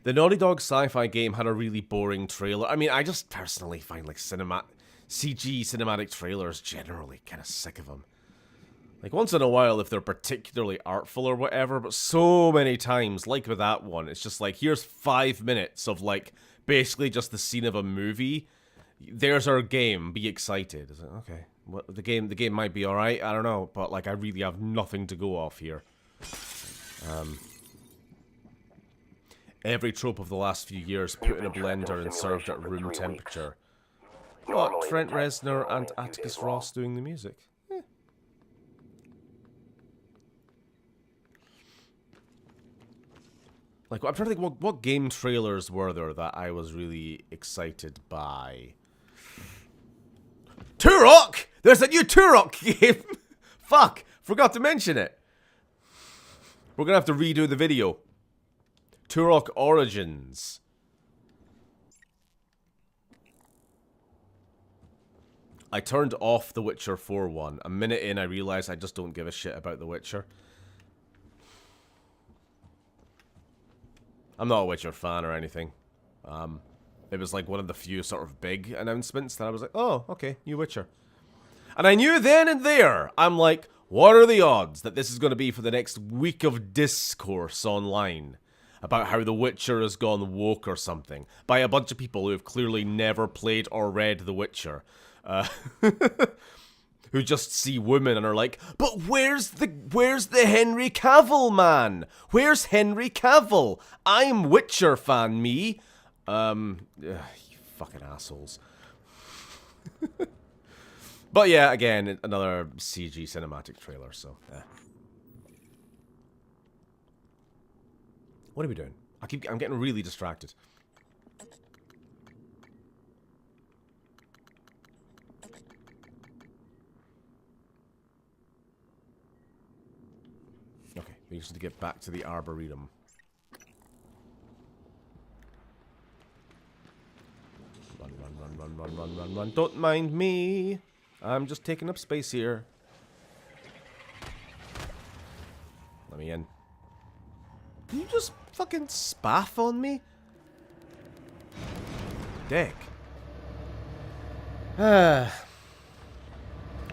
The Naughty Dog sci-fi game had a really boring trailer. I mean, I just personally find, like, CG cinematic trailers generally kind of sick of them. Like, once in a while, if they're particularly artful or whatever, but so many times, like with that one, it's just like, here's 5 minutes of, like, basically just the scene of a movie. There's our game, be excited. It's like, okay, well, the game might be alright, I don't know, but, like, I really have nothing to go off here. Every trope of the last few years put in a blender and served at room temperature. What, Trent Reznor and Atticus Ross doing the music? Like, I'm trying to think, what game trailers were there that I was really excited by? Turok! There's a new Turok game! Fuck! Forgot to mention it. We're gonna have to redo the video. Turok Origins. I turned off The Witcher 4 one. A minute in, I realized I just don't give a shit about The Witcher. I'm not a Witcher fan or anything. It was like one of the few sort of big announcements that I was like, oh, okay, new Witcher. And I knew then and there, I'm like, what are the odds that this is going to be for the next week of discourse online about how The Witcher has gone woke or something by a bunch of people who have clearly never played or read The Witcher. Who just see women and are like, but where's the Henry Cavill man? Where's Henry Cavill? I'm Witcher fan, me. You fucking assholes. But yeah, again, another CG cinematic trailer, so What are we doing? I'm getting really distracted. Okay, we just need to get back to the Arboretum. Run, run, run, run, run, run, run, run. Don't mind me. I'm just taking up space here. Let me in. Can you just fucking spaff on me? Dick.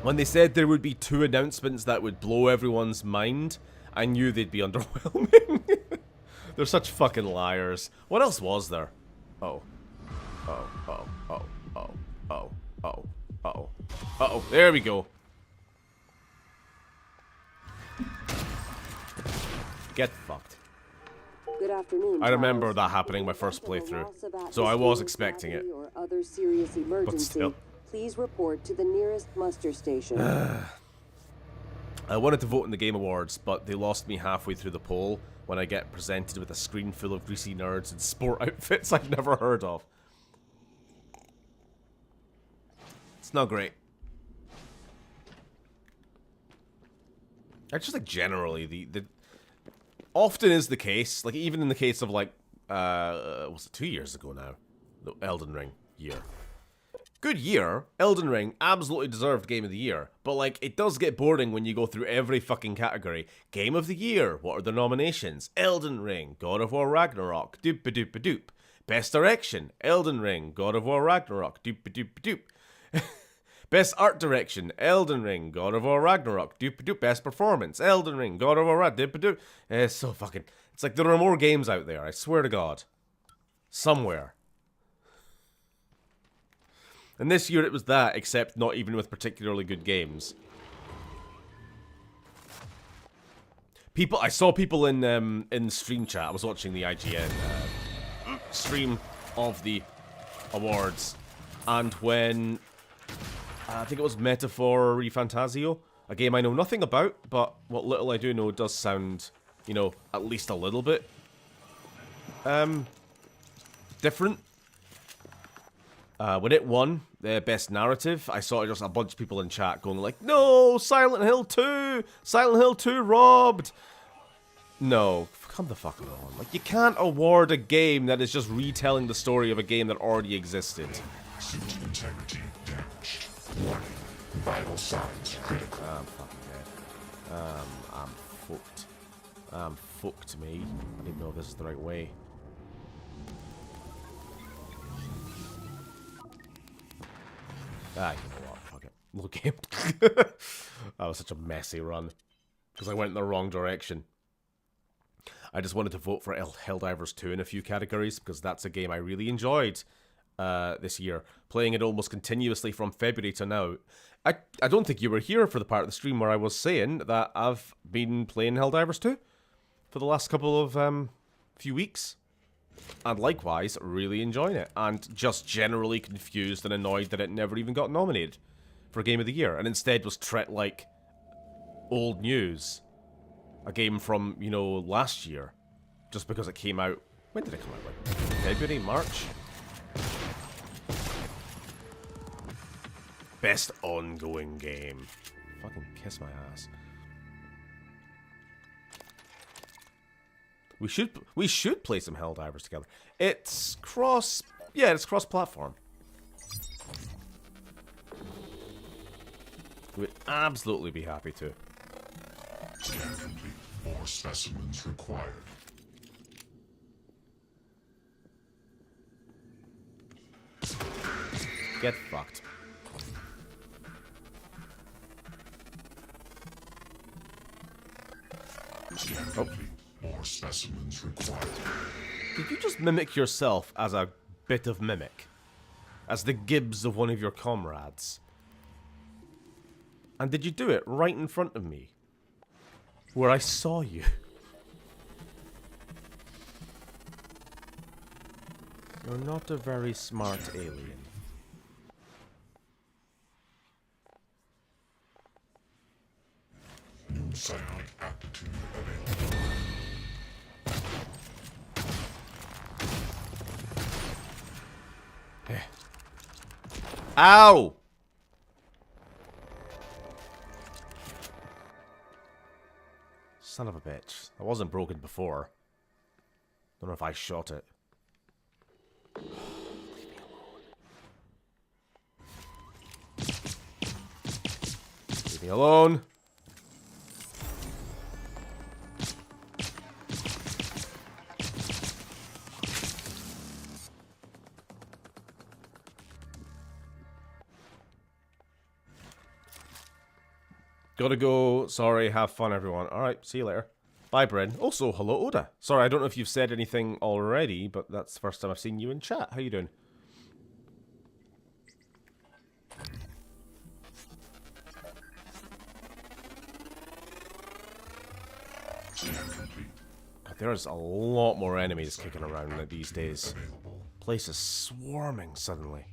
When they said there would be 2 announcements that would blow everyone's mind, I knew they'd be underwhelming. They're such fucking liars. What else was there? Oh. Oh, oh, oh, oh, oh, oh, oh. Uh-oh, there we go. Get fucked. Good afternoon. I remember Charles. that happening my first playthrough, so I was expecting it. Or other serious emergency, still. please report to the nearest muster station. I wanted to vote in the Game Awards, but they lost me halfway through the poll when I get presented with a screen full of greasy nerds in sport outfits I've never heard of. It's not great. I just think generally the often is the case, like even in the case of like was it 2 years ago now? The Elden Ring year. Good year. Elden Ring, absolutely deserved Game of the Year. But like it does get boring when you go through every fucking category. Game of the Year, what are the nominations? Elden Ring, God of War Ragnarok, doop a doop a doop. Best Direction, Elden Ring, God of War Ragnarok, doop a doop a doop. Best Art Direction, Elden Ring, God of War Ragnarok, doop a doop. Best Performance, Elden Ring, God of War Ragnarok, doop a doop. It's so fucking... It's like there are more games out there, I swear to God. Somewhere. And this year it was that, except not even with particularly good games. I saw people in stream chat. I was watching the IGN stream of the awards, and when I think it was Metaphor Refantasio, a game I know nothing about, but what little I do know does sound, you know, at least a little bit different. When it won the best narrative, I saw just a bunch of people in chat going like, "No, Silent Hill 2! Silent Hill 2 robbed!" No, come the fuck on. Like, you can't award a game that is just retelling the story of a game that already existed. Suit integrity damaged. Warning. Vital signs critical. I'm fucking dead. I'm fucked. I'm fucked, me. I didn't know if this is the right way. Ah, you know what? Fuck it. Look game. That was such a messy run. Because I went in the wrong direction. I just wanted to vote for Helldivers 2 in a few categories, because that's a game I really enjoyed this year. Playing it almost continuously from February to now. I don't think you were here for the part of the stream where I was saying that I've been playing Helldivers 2 for the last couple of few weeks. And likewise, really enjoying it. And just generally confused and annoyed that it never even got nominated for Game of the Year. And instead was treated like old news. A game from, you know, last year. Just because it came out... When did it come out? Like February? March? Best ongoing game. Fucking kiss my ass. We should play some Helldivers together. It's it's cross-platform. We'd absolutely be happy to. Scan complete. More specimens required. Get fucked. Scan complete. More specimens required. Did you just mimic yourself as a bit of mimic? As the Gibbs of one of your comrades? And did you do it right in front of me? Where I saw you? You're not a very smart alien. New psionic aptitude available. Ow! Son of a bitch. That wasn't broken before. Don't know if I shot it. Leave me alone. Gotta go. Sorry, have fun, everyone. Alright, see you later. Bye, Bryn. Also, hello, Oda. Sorry, I don't know if you've said anything already, but that's the first time I've seen you in chat. How you doing? God, there's a lot more enemies kicking around these days. Place is swarming suddenly.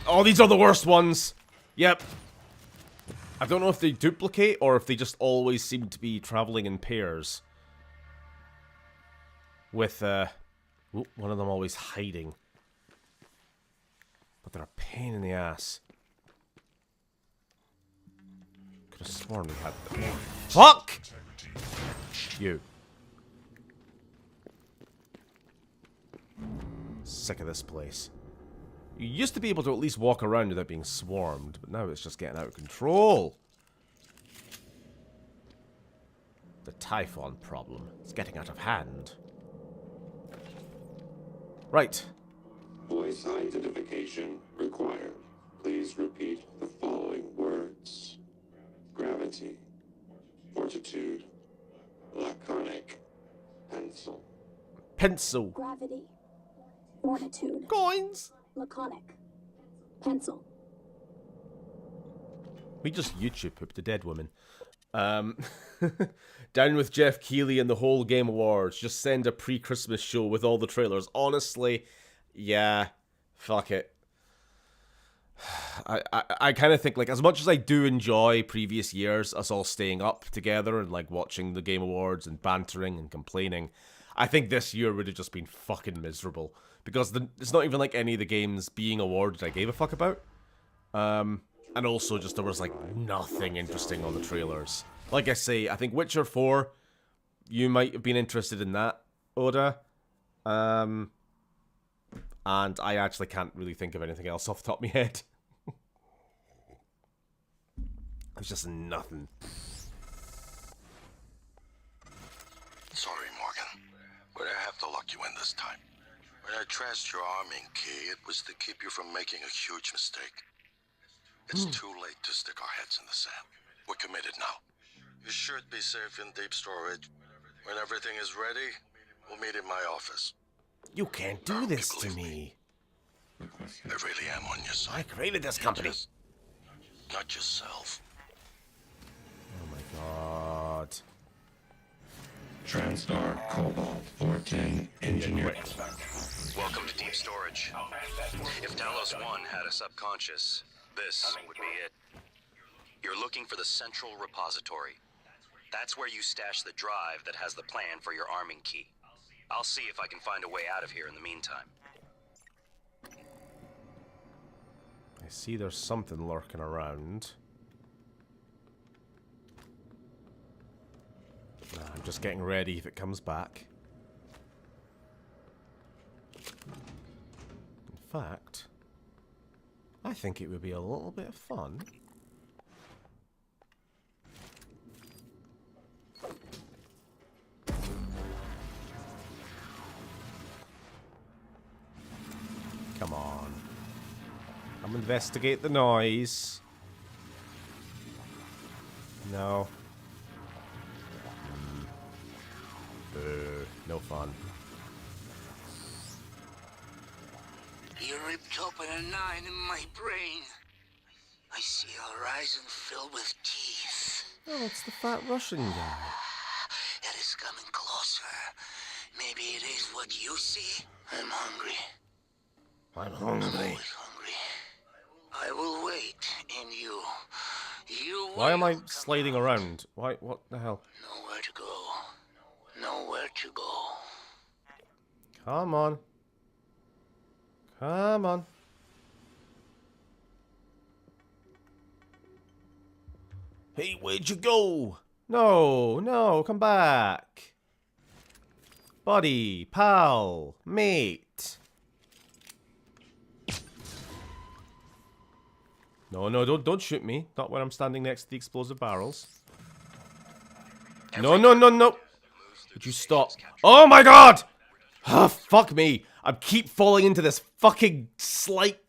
Oh, these are the worst ones! Yep. I don't know if they duplicate or if they just always seem to be traveling in pairs. With, one of them always hiding. But they're a pain in the ass. Could have sworn we had them. Fuck! You. Sick of this place. You used to be able to at least walk around without being swarmed, but now it's just getting out of control. The Typhon problem. It's getting out of hand. Right. Voice identification required. Please repeat the following words. Gravity. Fortitude. Laconic. Pencil. Pencil. Gravity. Fortitude. Coins. Laconic. Pencil. We just YouTube pooped a dead woman. Down with Jeff Keighley and the whole Game Awards. Just send a pre-Christmas show with all the trailers. Honestly, yeah, fuck it. I kind of think, like, as much as I do enjoy previous years, us all staying up together and, like, watching the Game Awards and bantering and complaining, I think this year would have just been fucking miserable. Because it's not even like any of the games being awarded I gave a fuck about. And also just there was like nothing interesting on the trailers. Like I say, I think Witcher 4, you might have been interested in that, Oda. And I actually can't really think of anything else off the top of my head. There's just nothing. Sorry, Morgan, but I have to lock you in this time. When I trashed your arming key, it was to keep you from making a huge mistake. It's too late to stick our heads in the sand. We're committed now. You should be safe in deep storage. When everything is ready, we'll meet in my office. You can't do this to me. I really am on your side. I created this company. Not yourself. Oh my god. TranStar Cobalt 410 Engineering. Welcome to Deep Storage. If Talos 1 had a subconscious, this would be it. You're looking for the central repository. That's where you stash the drive that has the plan for your arming key. I'll see if I can find a way out of here in the meantime. I see there's something lurking around. I'm just getting ready if it comes back. In fact, I think it would be a little bit of fun. Come on. Come investigate the noise. No. Boo. No fun. You ripped open a 9 in my brain. I see a horizon filled with teeth. Oh, it's the fat Russian guy. It is coming closer. Maybe it is what you see. I'm hungry. I'm I'm hungry. always hungry. I will wait, and you Why am I will sliding around? Why? What the hell? Nowhere to go. Nowhere to go. Come on. Come on. Hey, where'd you go? No, no, come back. Buddy, pal, mate. No, no, don't shoot me. Not when I'm standing next to the explosive barrels. No, no, no, no. Would you stop? Oh my god! Ah, fuck me. I keep falling into this fucking slight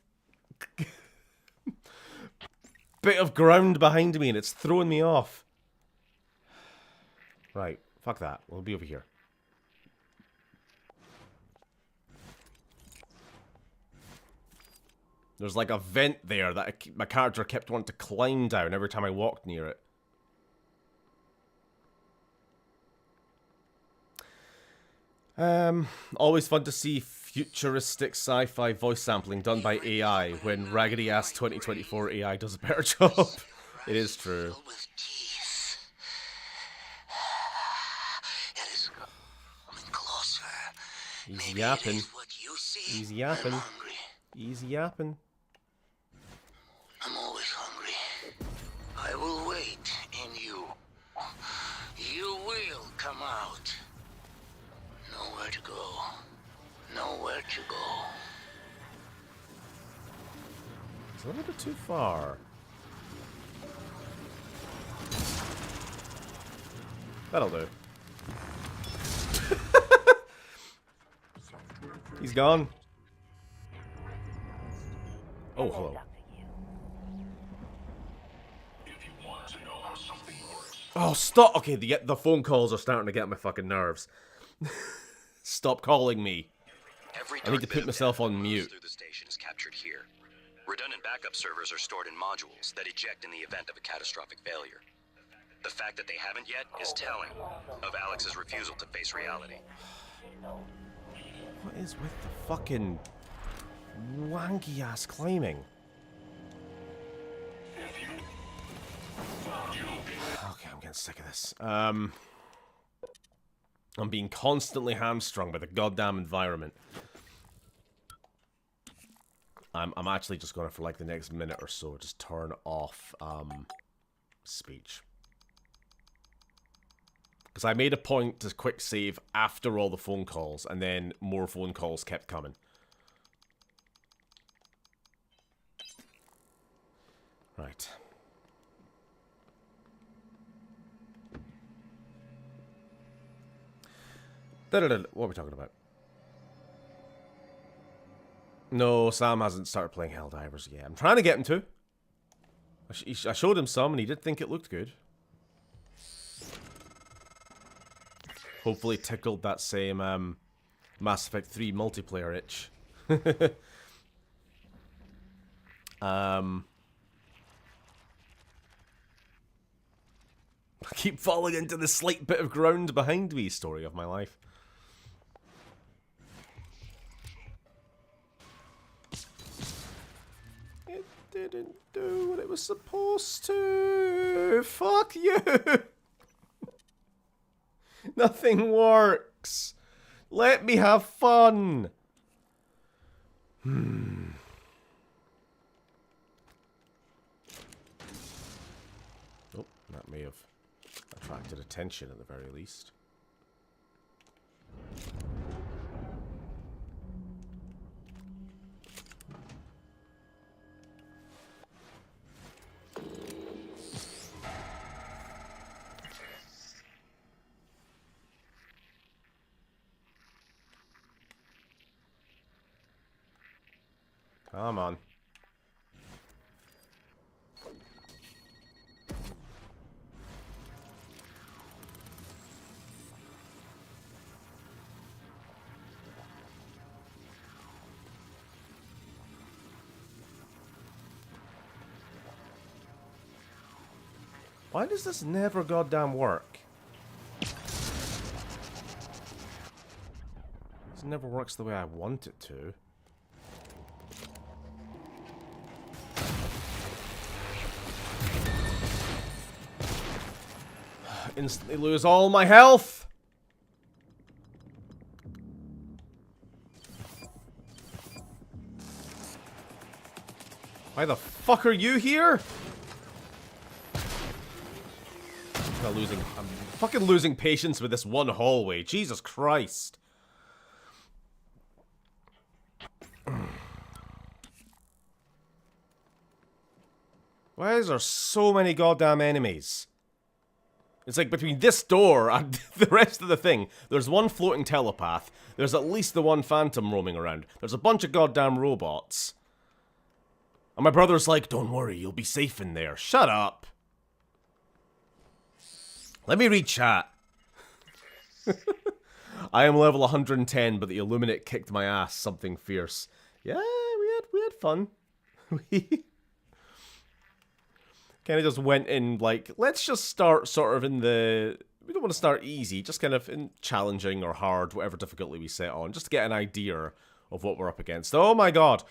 bit of ground behind me and it's throwing me off. Right, fuck that. We'll be over here. There's like a vent there that my character kept wanting to climb down every time I walked near it. Always fun to see futuristic sci-fi voice sampling done by AI when raggedy-ass 2024 AI does a better job. It is true. He's yapping. He's yapping. He's yapping. I'm always hungry. I will wait, and you will come out. Nowhere to go. Nowhere to go. It's a little bit too far. That'll do. He's gone. Oh, hello. Oh, stop! Okay, the phone calls are starting to get on my fucking nerves. Stop calling me. I need to put myself on mute. Through the station is captured here. Redundant backup servers are stored in modules that eject in the event of a catastrophic failure. The fact that they haven't yet is telling of Alex's refusal to face reality. What is with the fucking wanky ass climbing? Okay, I'm getting sick of this. I'm being constantly hamstrung by the goddamn environment. I'm actually just gonna, for like the next minute or so, just turn off speech. Because I made a point to quick save after all the phone calls, and then more phone calls kept coming. Right. What are we talking about? No, Sam hasn't started playing Helldivers yet. I'm trying to get him to. I showed him some, and he did think it looked good. Hopefully tickled that same Mass Effect 3 multiplayer itch. I keep falling into the slight bit of ground behind me story of my life. It didn't do what it was supposed to. Fuck you. Nothing works. Let me have fun. Oh, that may have attracted attention at the very least. Come on. Why does this never goddamn work? This never works the way I want it to. Instantly lose all my health. Why the fuck are you here? I'm fucking losing patience with this one hallway. Jesus Christ. Why is there so many goddamn enemies? It's like between this door and the rest of the thing, there's one floating telepath, there's at least the one phantom roaming around, there's a bunch of goddamn robots. And my brother's like, don't worry, you'll be safe in there. Shut up. Let me read chat. I am level 110, but the Illuminate kicked my ass. Something fierce. Yeah, we had fun. We kind of just went in like, let's just start sort of in the... We don't want to start easy, just kind of in challenging or hard, whatever difficulty we set on, just to get an idea of what we're up against. Oh my god.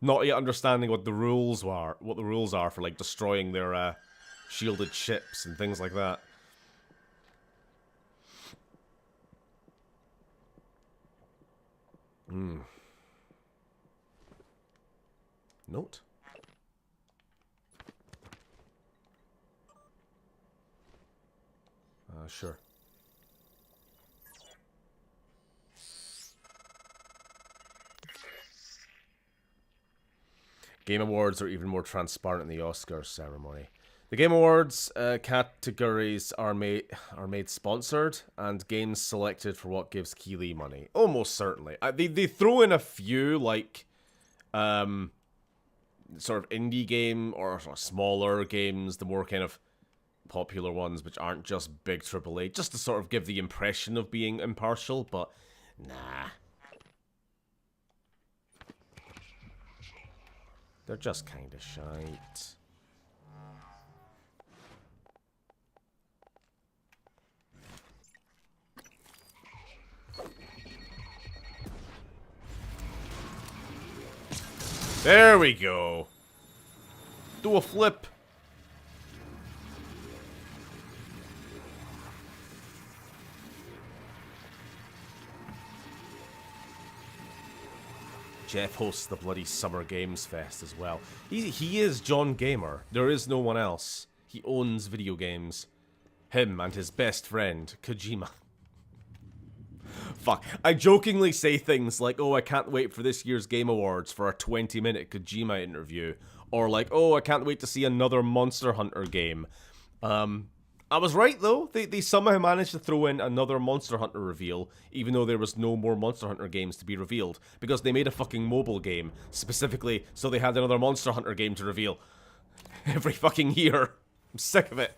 Not yet understanding what the rules are, for like destroying their shielded ships and things like that. Note. Sure. Game Awards are even more transparent in the Oscars ceremony. The Game Awards categories are made sponsored, and games selected for what gives Keighley money. Almost certainly. They throw in a few, like, sort of indie game, or sort of smaller games, the more kind of popular ones, which aren't just big AAA, just to sort of give the impression of being impartial, but nah. They're just kind of shite. There we go. Do a flip. Jeff hosts the bloody Summer Games Fest as well. He is John Gamer. There is no one else. He owns video games. Him and his best friend, Kojima. Fuck. I jokingly say things like, oh, I can't wait for this year's Game Awards for a 20-minute Kojima interview. Or like, oh, I can't wait to see another Monster Hunter game. I was right, though. They somehow managed to throw in another Monster Hunter reveal, even though there was no more Monster Hunter games to be revealed, because they made a fucking mobile game, specifically so they had another Monster Hunter game to reveal. Every fucking year. I'm sick of it.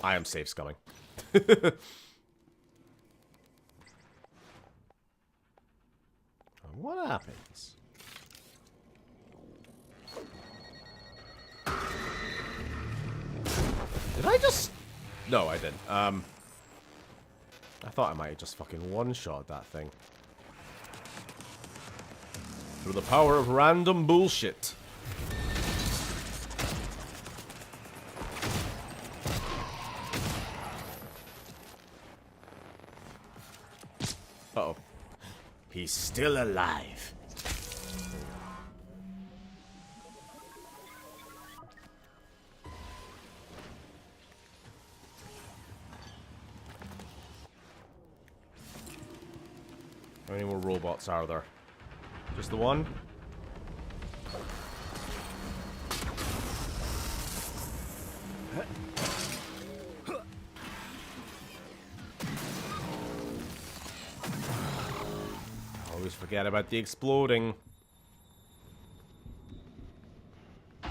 I am safe scumming. What happens? Did I just... No, I didn't. I thought I might have just fucking one-shot that thing. Through the power of random bullshit. Uh-oh. He's still alive. How many more robots are there? Just the one? Always forget about the exploding. I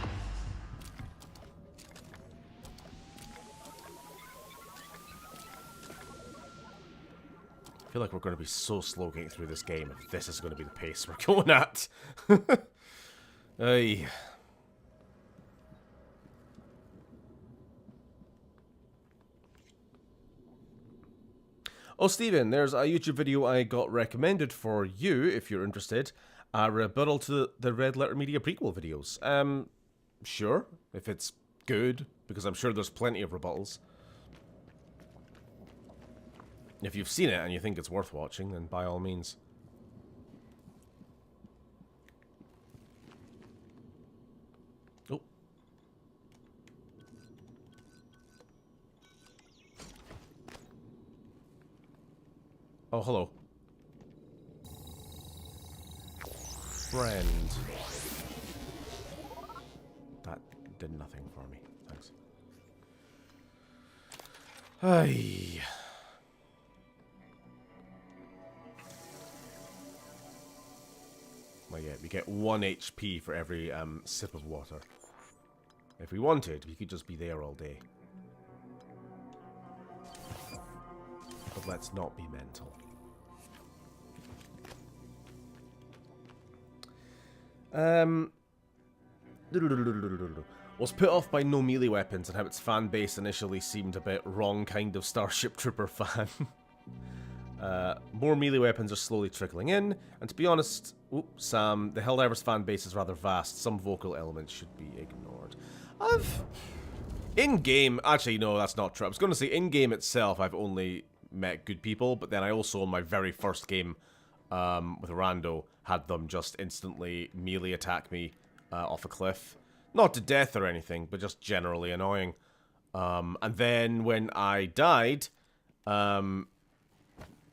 feel like we're going to be so slow getting through this game if this is going to be the pace we're going at. Aye. Oh, Steven, there's a YouTube video I got recommended for you, if you're interested. A rebuttal to the Red Letter Media prequel videos. Sure, if it's good, because I'm sure there's plenty of rebuttals. If you've seen it and you think it's worth watching, then by all means. Oh. Oh, hello. Friend. That did nothing for me. Thanks. Ay. Well, yeah, we get 1 HP for every sip of water. If we wanted, we could just be there all day. But let's not be mental. Was put off by no melee weapons and how its fan base initially seemed a bit wrong kind of Starship Trooper fan. More melee weapons are slowly trickling in, and to be honest, Sam, the Helldivers fan base is rather vast. Some vocal elements should be ignored. In-game, actually no, that's not true. I was going to say in-game itself I've only met good people, but then I also, in my very first game with Rando, had them just instantly melee attack me off a cliff. Not to death or anything, but just generally annoying. And then when I died, and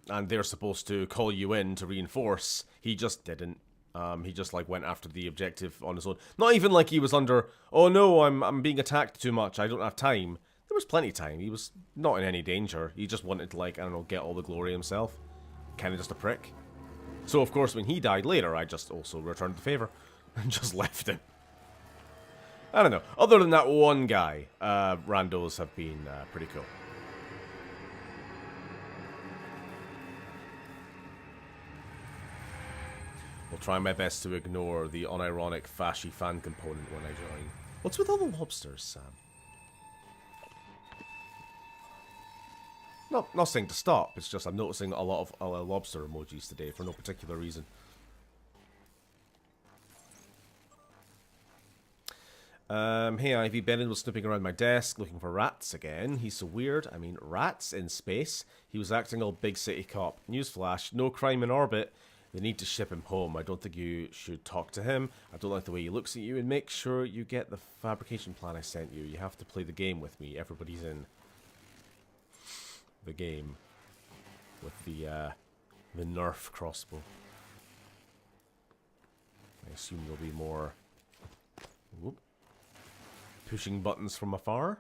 they're supposed to call you in to reinforce, he just didn't. He just like went after the objective on his own. Not even like he was under, oh no, I'm being attacked too much, I don't have time. There was plenty of time. He was not in any danger. He just wanted to, like, I don't know, get all the glory himself. Kind of just a prick. So of course when he died later, I just also returned the favor and just left him. I don't know. Other than that one guy, randos have been pretty cool. Will try my best to ignore the unironic fashy fan component when I join. What's with all the lobsters, Sam? Not saying to stop, it's just I'm noticing a lot of lobster emojis today for no particular reason. Hey Ivy, Benin was snooping around my desk looking for rats again. He's so weird. I mean, rats in space? He was acting all big city cop. Newsflash, no crime in orbit. They need to ship him home. I don't think you should talk to him. I don't like the way he looks at you, and make sure you get the fabrication plan I sent you. You have to play the game with me. Everybody's in the game with the Nerf crossbow. I assume there'll be more pushing buttons from afar.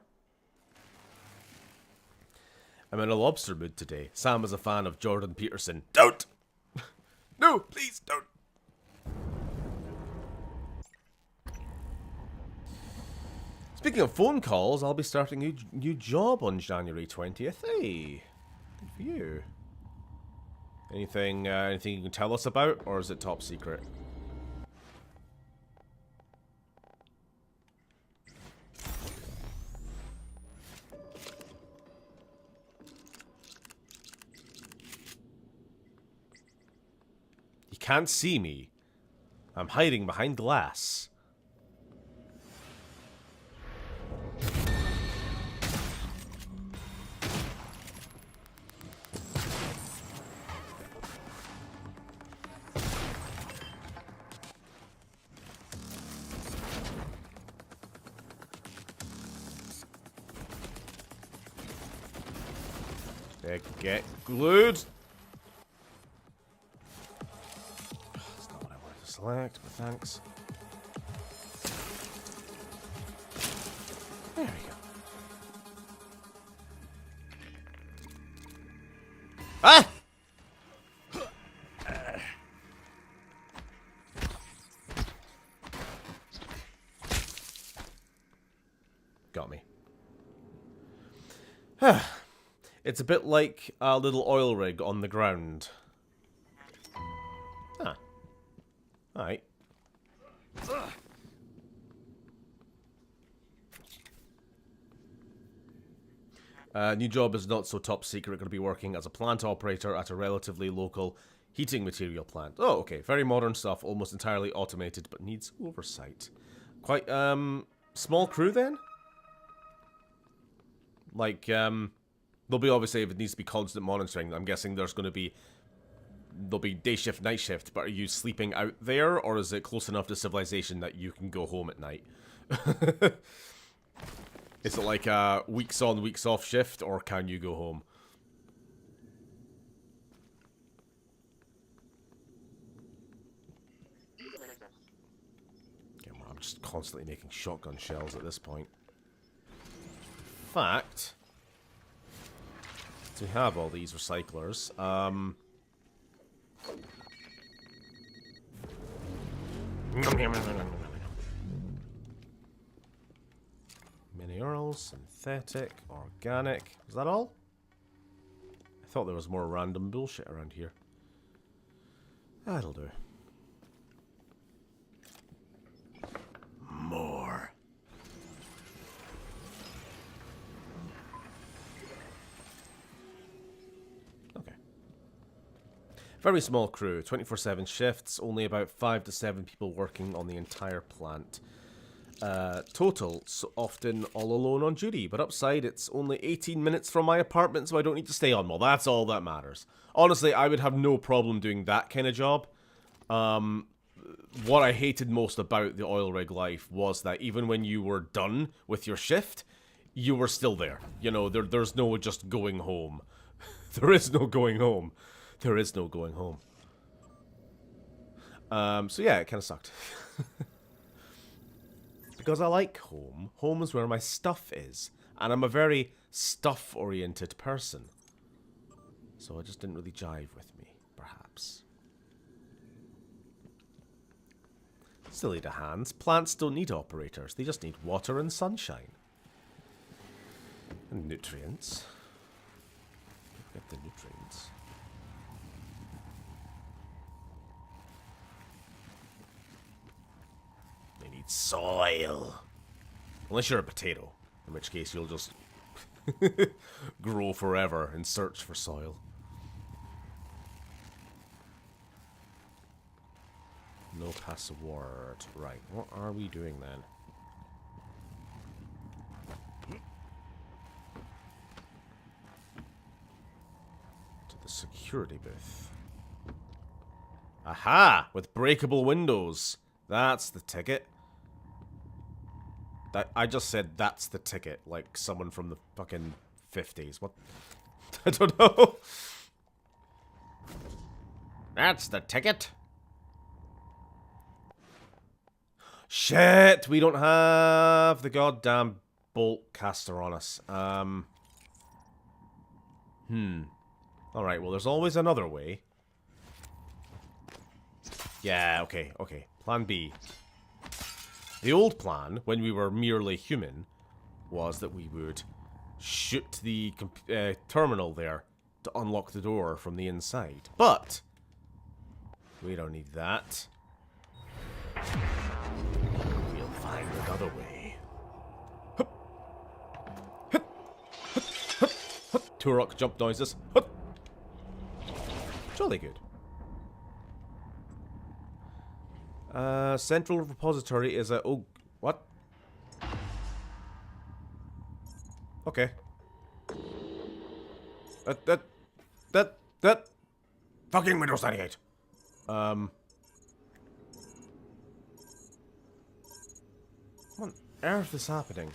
I'm in a lobster mood today. Sam is a fan of Jordan Peterson. Don't! No, please don't. Speaking of phone calls, I'll be starting a new job on January 20th. Hey, good for you. Anything you can tell us about, or is it top secret? Can't see me. I'm hiding behind glass. They get glued. Select, but thanks. There we go. Ah! Got me. It's a bit like a little oil rig on the ground. Ah. Alright. New job is not so top secret. Going to be working as a plant operator at a relatively local heating material plant. Oh, okay. Very modern stuff. Almost entirely automated, but needs oversight. Quite, small crew then? Like, There'll be, obviously, if it needs to be constant monitoring, I'm guessing there's going to be... There'll be day shift, night shift, but are you sleeping out there, or is it close enough to civilization that you can go home at night? Is it like a weeks on, weeks off shift, or can you go home? Okay, well, I'm just constantly making shotgun shells at this point. In fact, to have all these recyclers, mineral, synthetic, organic. Is that all? I thought there was more random bullshit around here. That'll do. More. Okay. Very small crew, 24/7 shifts, only about 5 to 7 people working on the entire plant. Total, so often all alone on duty, but upside it's only 18 minutes from my apartment, so I don't need to stay on. Well, that's all that matters. Honestly, I would have no problem doing that kind of job. What I hated most about the oil rig life was that even when you were done with your shift, you were still there. You know, there's no just going home. There is no going home. There is no going home. So yeah, it kind of sucked. Because I like home. Home is where my stuff is. And I'm a very stuff-oriented person. So it just didn't really jive with me, perhaps. Silly to hands. Plants don't need operators. They just need water and sunshine. And nutrients. Get the nutrients. They need soil. Unless you're a potato. In which case you'll just grow forever and search for soil. No password. Right, what are we doing then? To the security booth. Aha! With breakable windows. That's the ticket. I just said that's the ticket, like someone from the fucking 50s. What? I don't know. That's the ticket. Shit, we don't have the goddamn bolt caster on us. Alright, well, there's always another way. Yeah, okay. Plan B. The old plan, when we were merely human, was that we would shoot the terminal there to unlock the door from the inside. But we don't need that. We'll find another way. Turok jump noises. Jolly good. Central repository is a... Oh, what? Okay. That... Fucking Windows 98. What on earth is happening?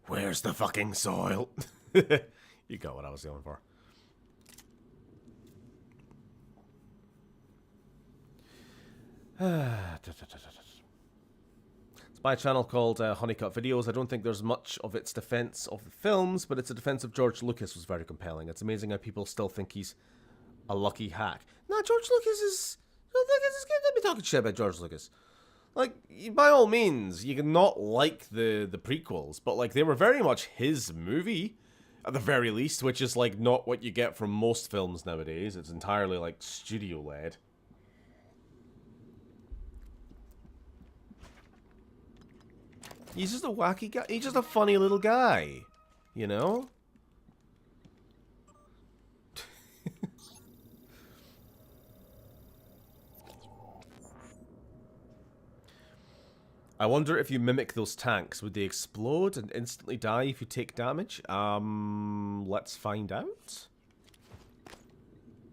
Where's the fucking soil? You got what I was going for. It's by a channel called Honeycut Videos. I don't think there's much of its defense of the films, but its defense of George Lucas was very compelling. It's amazing how people still think he's a lucky hack. Nah, George Lucas is... Don't be talking shit about George Lucas. Like, by all means, you can not like the prequels, but, like, they were very much his movie, at the very least, which is, like, not what you get from most films nowadays. It's entirely, like, studio-led. He's just a wacky guy. He's just a funny little guy, you know? I wonder if you mimic those tanks, would they explode and instantly die if you take damage? Let's find out.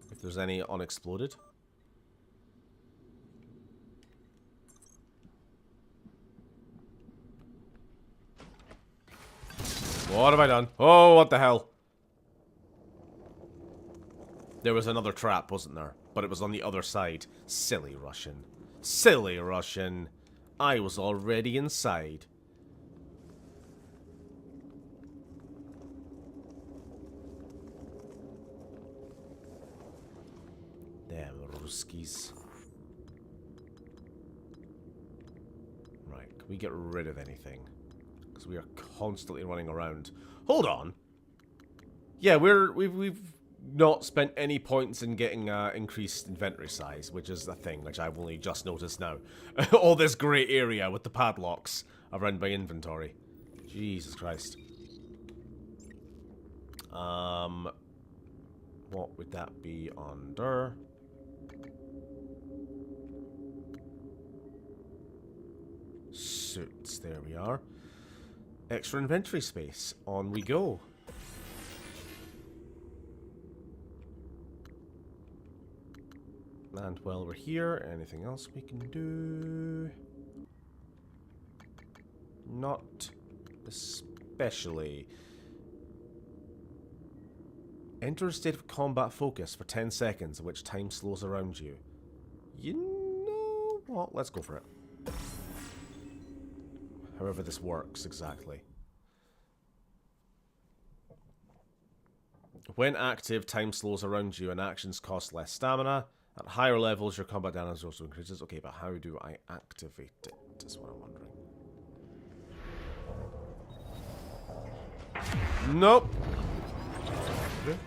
If there's any unexploded. What have I done? Oh, what the hell? There was another trap, wasn't there? But it was on the other side. Silly Russian. Silly Russian. I was already inside. Damn Ruskies. Right, can we get rid of anything? Because we are constantly running around. Hold on. Yeah, we've not spent any points in getting increased inventory size, which is a thing which I've only just noticed now. All this grey area with the padlocks around my inventory. Jesus Christ. What would that be under? Suits, there we are. Extra inventory space. On we go. And while we're here, anything else we can do? Not especially. Enter a state of combat focus for 10 seconds, at which time slows around you. You know what? Let's go for it. However this works exactly. When active, time slows around you and actions cost less stamina. At higher levels, your combat damage also increases. Okay, but how do I activate it? Is what I'm wondering. Nope. Okay.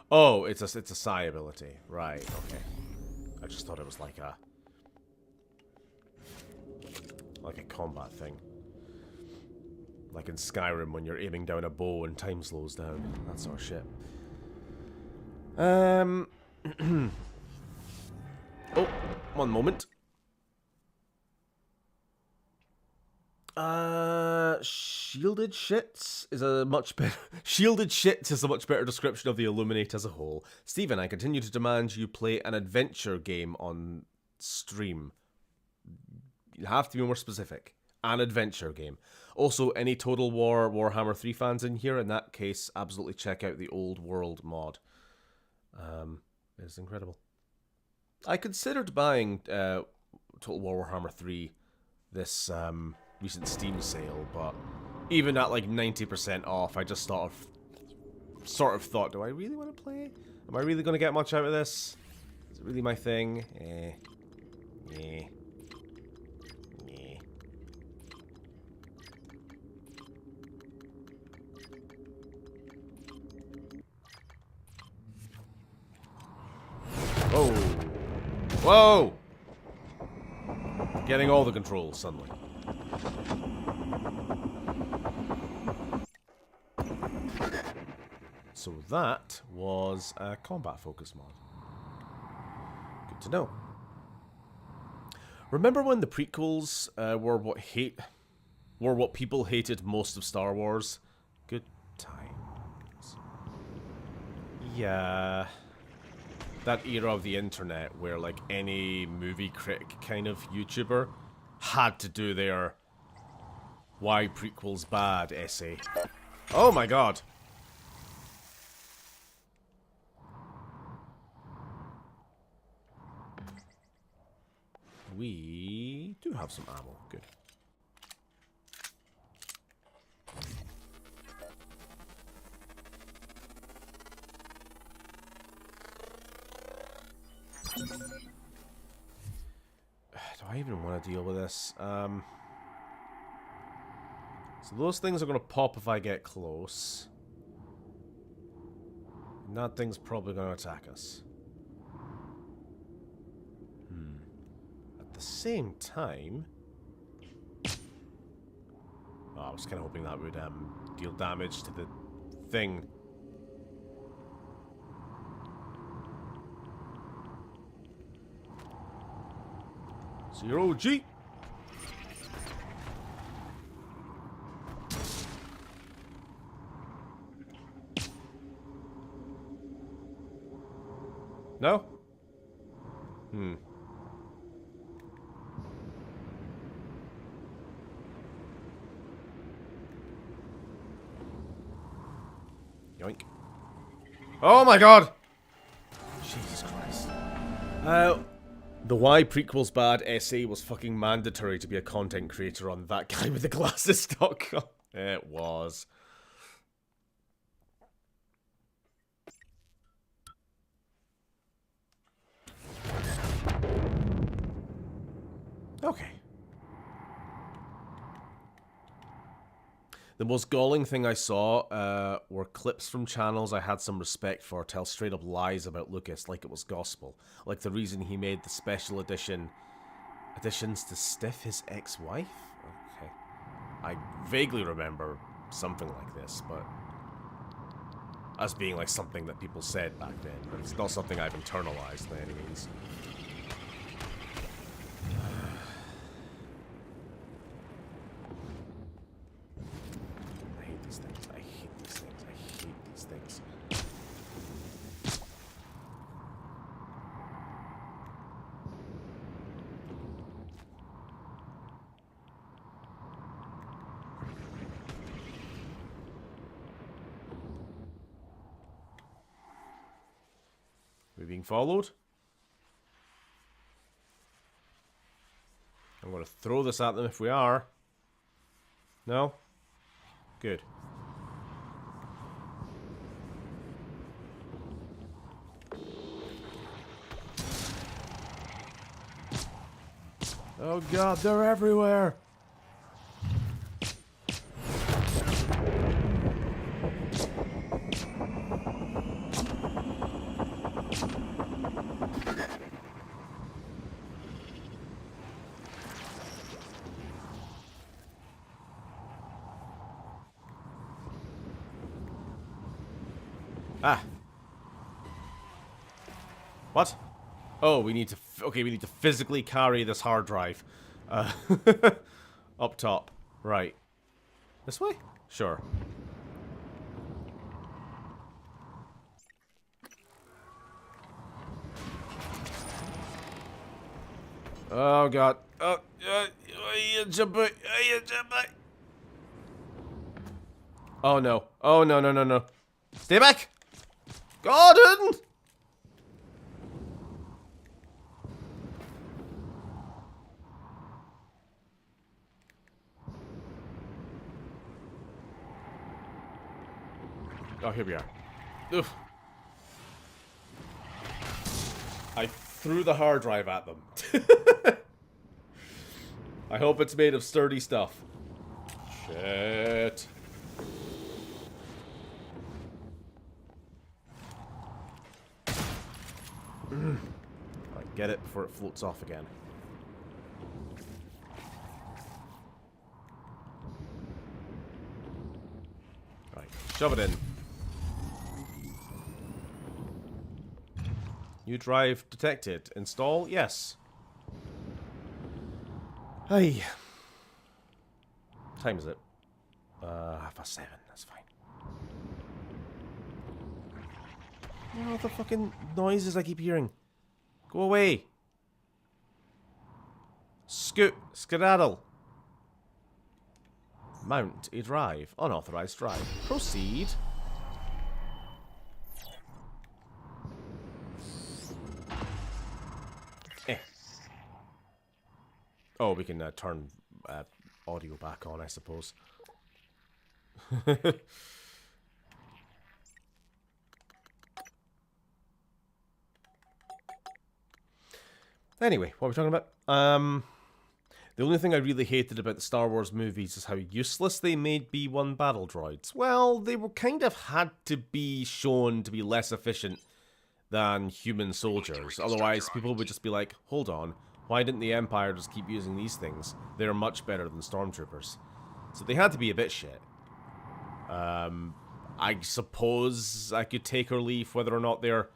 Oh, it's a psi ability. Right, okay. I just thought it was like a combat thing. Like in Skyrim when you're aiming down a bow and time slows down. That sort of shit. Oh, one moment. Shielded shits is a much better shielded shits is a much better description of the Illuminate as a whole. Stephen, I continue to demand you play an adventure game on stream. You have to be more specific. An adventure game. Also, any Total War Warhammer 3 fans in here? In that case, absolutely check out the Old World mod. It's incredible. I considered buying Total War Warhammer 3 this recent Steam sale, but even at like 90% off, I just sort of thought, do I really want to play? Am I really going to get much out of this? Is it really my thing? Yeah. Whoa! Whoa! Getting all the controls suddenly. So that was a combat focus mod. Good to know. Remember when the prequels were what people hated most of Star Wars? Good times. Yeah. That era of the internet where like any movie critic kind of YouTuber had to do their why prequels bad essay. Oh my god. We do have some ammo. Good. Do I even want to deal with this? So those things are going to pop if I get close. And that thing's probably going to attack us. At the same time... Oh, I was kind of hoping that would deal damage to the thing. Zero G. No? Yoink. Oh my god! Jesus Christ. The Why Prequel's Bad essay was fucking mandatory to be a content creator on that guy with the glasses.com. It was. Okay. The most galling thing I saw were clips from channels I had some respect for tell straight up lies about Lucas like it was gospel. Like the reason he made the special additions to stiff his ex-wife? Okay. I vaguely remember something like this, but as being like something that people said back then, but it's not something I've internalized by any means. I hate these things. I hate these things. I hate these things. We're being followed. I'm going to throw this at them if we are. No? Good. Oh god, they're everywhere! Ah. What? Oh, we need to... okay, we need to physically carry this hard drive. Up top. Right. This way? Sure. Oh, God. Oh, oh, no. Oh, no, no, no, no. Stay back! Gordon! Oh, here we are. Oof. I threw the hard drive at them. I hope it's made of sturdy stuff. Shit. Alright, get it before it floats off again. Right, shove it in. New drive detected. Install? Yes. Hey. Time is it? 7:30. That's fine. Oh, the fucking noises I keep hearing. Go away. Skedaddle. Mount a drive. Unauthorized drive. Proceed. Oh, we can turn audio back on, I suppose. Anyway, what are we talking about? The only thing I really hated about the Star Wars movies is how useless they made B-1 battle droids. Well, they were kind of had to be shown to be less efficient than human soldiers. Otherwise, people would just be like, hold on, why didn't the Empire just keep using these things? They're much better than stormtroopers. So they had to be a bit shit. I suppose I could take or leave whether or not they're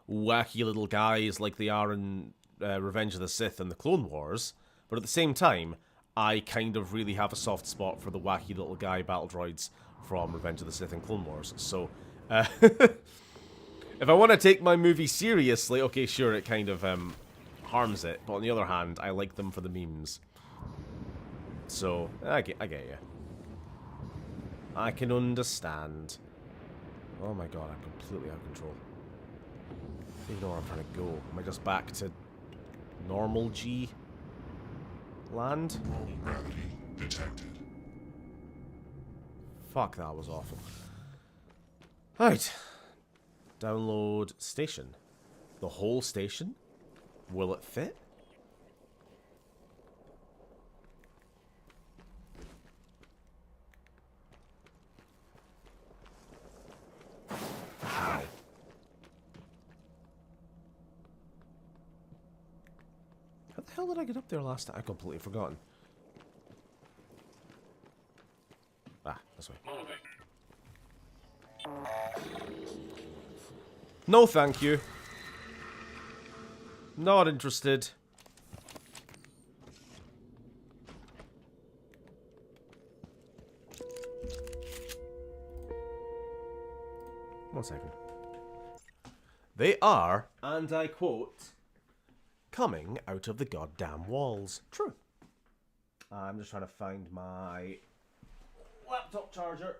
wacky little guys like they are in Revenge of the Sith and the Clone Wars. But at the same time, I kind of really have a soft spot for the wacky little guy battle droids from Revenge of the Sith and Clone Wars. So, if I want to take my movie seriously, okay, sure, it kind of harms it. But on the other hand, I like them for the memes. So, I get you. I can understand. Oh my god, I'm completely out of control. I don't even know where I'm trying to go. Am I just back to normal G land? Low gravity detected. Fuck, that was awful. Right. Download station. The whole station? Will it fit? How? How the hell did I get up there last time? I've completely forgotten. Ah, this way. No, thank you. Not interested. One second. They are, and I quote, coming out of the goddamn walls. True. I'm just trying to find my laptop charger.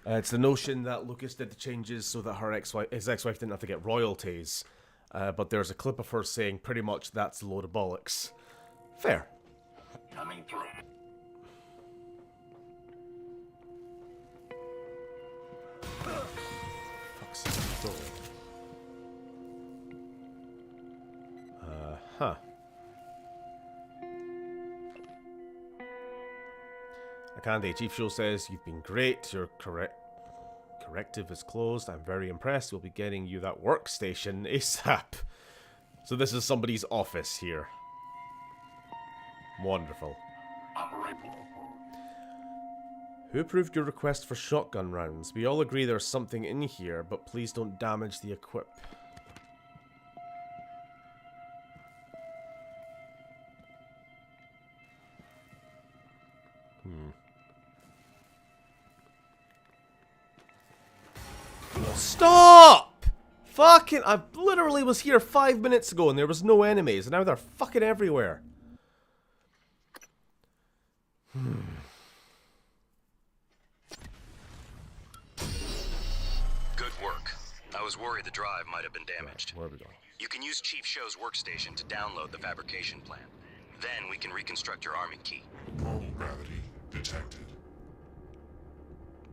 It's the notion that Lucas did the changes so that his ex-wife didn't have to get royalties. But there's a clip of her saying pretty much that's a load of bollocks. Fair. Coming through. Fuck's sake. Huh. Akande, Chief Show says, you've been great. Your corrective is closed. I'm very impressed. We'll be getting you that workstation ASAP. So this is somebody's office here. Wonderful. Who approved your request for shotgun rounds? We all agree there's something in here, but please don't damage the equip. Stop! Fucking, I literally was here 5 minutes ago and there was no enemies, and now they're fucking everywhere. Good work. I was worried the drive might have been damaged. Where are we going? You can use Chief Show's workstation to download the fabrication plan. Then we can reconstruct your arming key. Low gravity detected.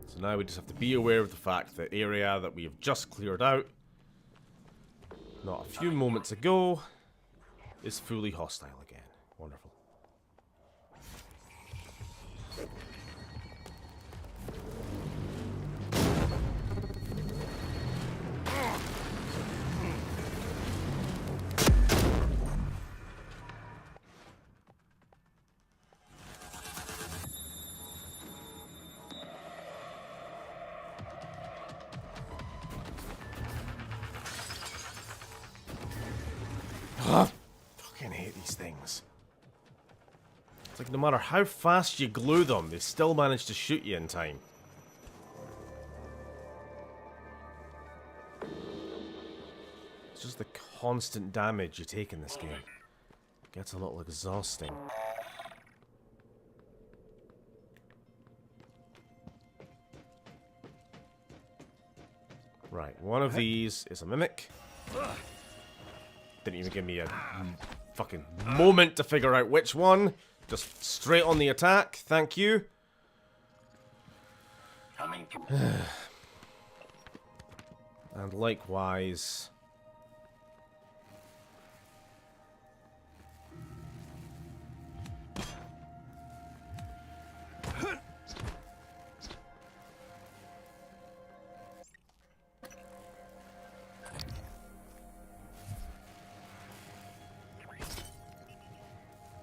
So now we just have to be aware of the fact that the area that we have just cleared out, not a few moments ago, is fully hostile again. Wonderful. Fucking hate these things. It's like no matter how fast you glue them, they still manage to shoot you in time. It's just the constant damage you take in this game. It gets a little exhausting. Right, one of these is a mimic. Didn't even give me a fucking moment to figure out which one. Just straight on the attack. Thank you. And likewise.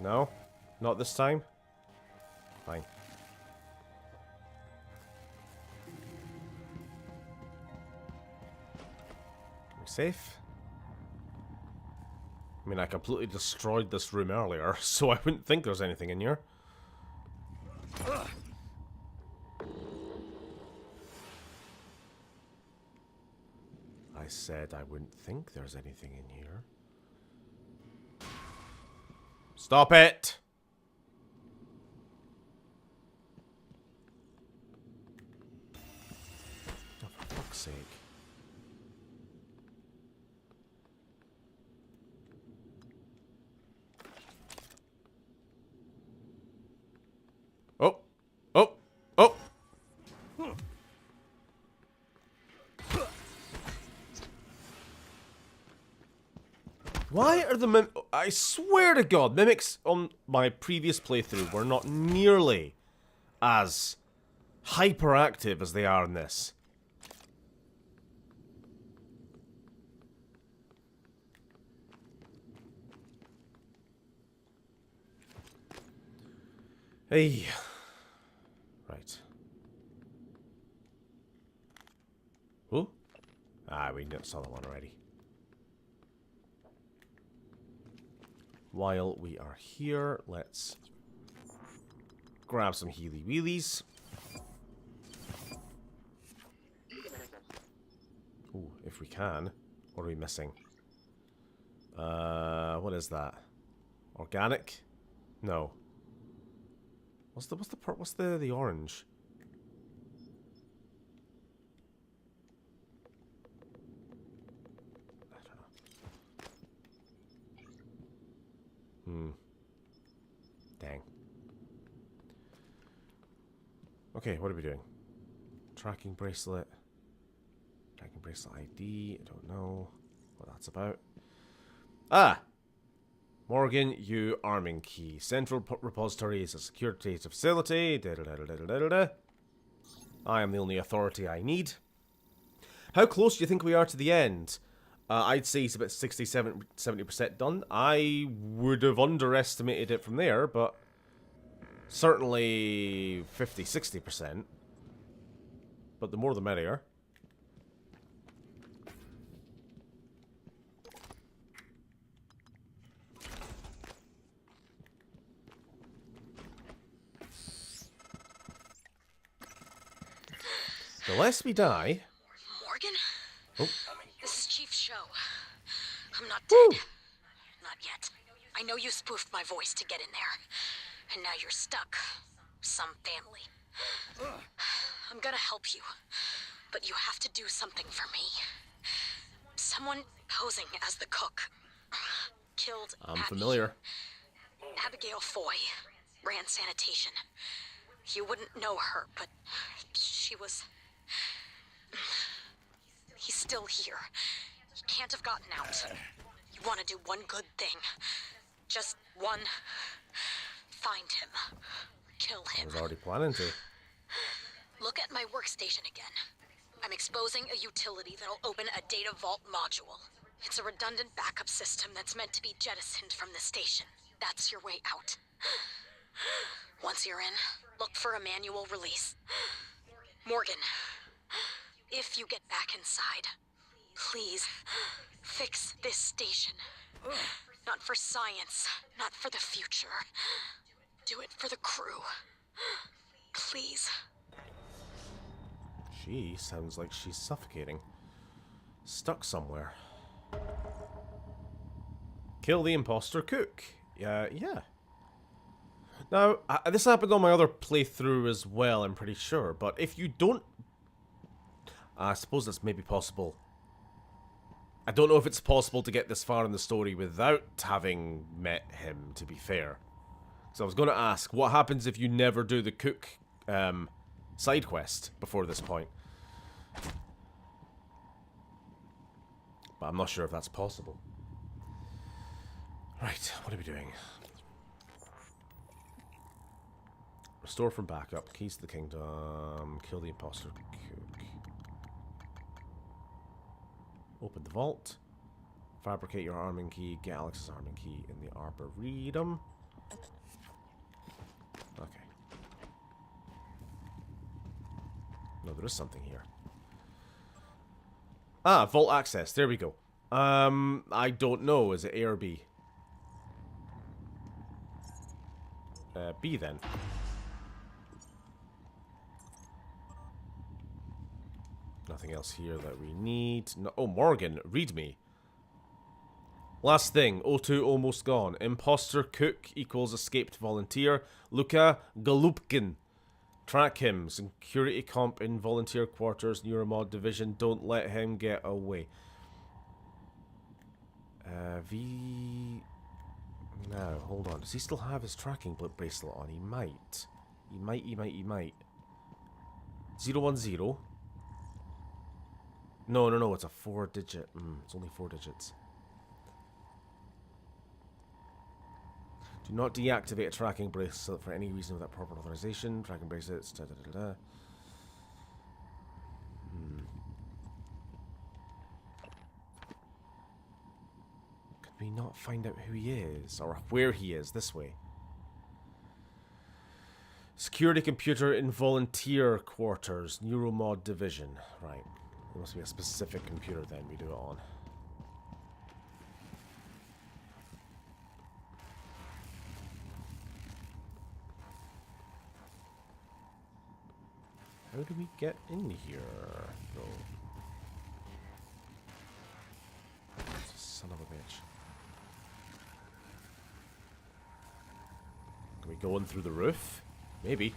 No? Not this time? Fine. safe? I mean, I completely destroyed this room earlier, so I wouldn't think there's anything in here. I said I wouldn't think there's anything in here. Stop it! Oh, for fuck's sake. Oh! Oh! Oh! Why are the I swear to God, mimics on my previous playthrough were not nearly as hyperactive as they are in this. Hey. Right. Who? Ah, we saw that one already. While we are here, let's grab some Healy Wheelies. Ooh, if we can. What are we missing? What is that? Organic? No. What's the orange? I don't know. Dang. Okay, what are we doing? Tracking bracelet. Tracking bracelet ID. I don't know what that's about. Ah! Morgan, you arming key. Central repository is a secure data facility. I am the only authority I need. How close do you think we are to the end? I'd say it's about 60-70% done. I would have underestimated it from there, but certainly 50-60%. But the more the merrier. The less we die... Morgan? Oh. This is Chief Show. I'm not dead. Not yet. I know you spoofed my voice to get in there. And now you're stuck. Some family. I'm gonna help you. But you have to do something for me. Someone posing as the cook killed I'm Abby. familiar. Abigail Foy ran sanitation. You wouldn't know her, but she was... He's still here. He can't have gotten out. You want to do one good thing. Just one. Find him. Kill him. I was already planning to. Look at my workstation again. I'm exposing a utility that'll open a data vault module. It's a redundant backup system that's meant to be jettisoned from the station. That's your way out. Once you're in, look for a manual release. Morgan, if you get back inside, please fix this station. Not for science, not for the future. Do it for the crew. Please. She sounds like she's suffocating. Stuck somewhere. Kill the imposter cook. Yeah. Now, this happened on my other playthrough as well, I'm pretty sure. But if you don't... I suppose that's maybe possible. I don't know if it's possible to get this far in the story without having met him, to be fair. So I was going to ask, what happens if you never do the cook side quest before this point? But I'm not sure if that's possible. Right, what are we doing? Restore from backup, keys to the kingdom, kill the imposter cook. Open the vault. Fabricate your arming key, get Alex's arming key in the Arboretum. Okay. No, there is something here. Ah, vault access. There we go. I don't know. Is it A or B? B then. Nothing else here that we need. No, oh, Morgan, read me. Last thing, O2 almost gone. Imposter Cook equals escaped volunteer. Luka Golubkin. Track him. Security comp in volunteer quarters, Neuromod division. Don't let him get away. V... Now, hold on. Does he still have his tracking bracelet on? He might. He might. 010. No, it's a 4-digit. It's only 4 digits. Do not deactivate a tracking bracelet for any reason without proper authorization. Tracking bracelets, Could we not find out who he is? Or where he is? This way. Security computer in volunteer quarters. Neuromod division. Right. There must be a specific computer then we do it on. How do we get in here? No. Son of a bitch. Can we go in through the roof? Maybe.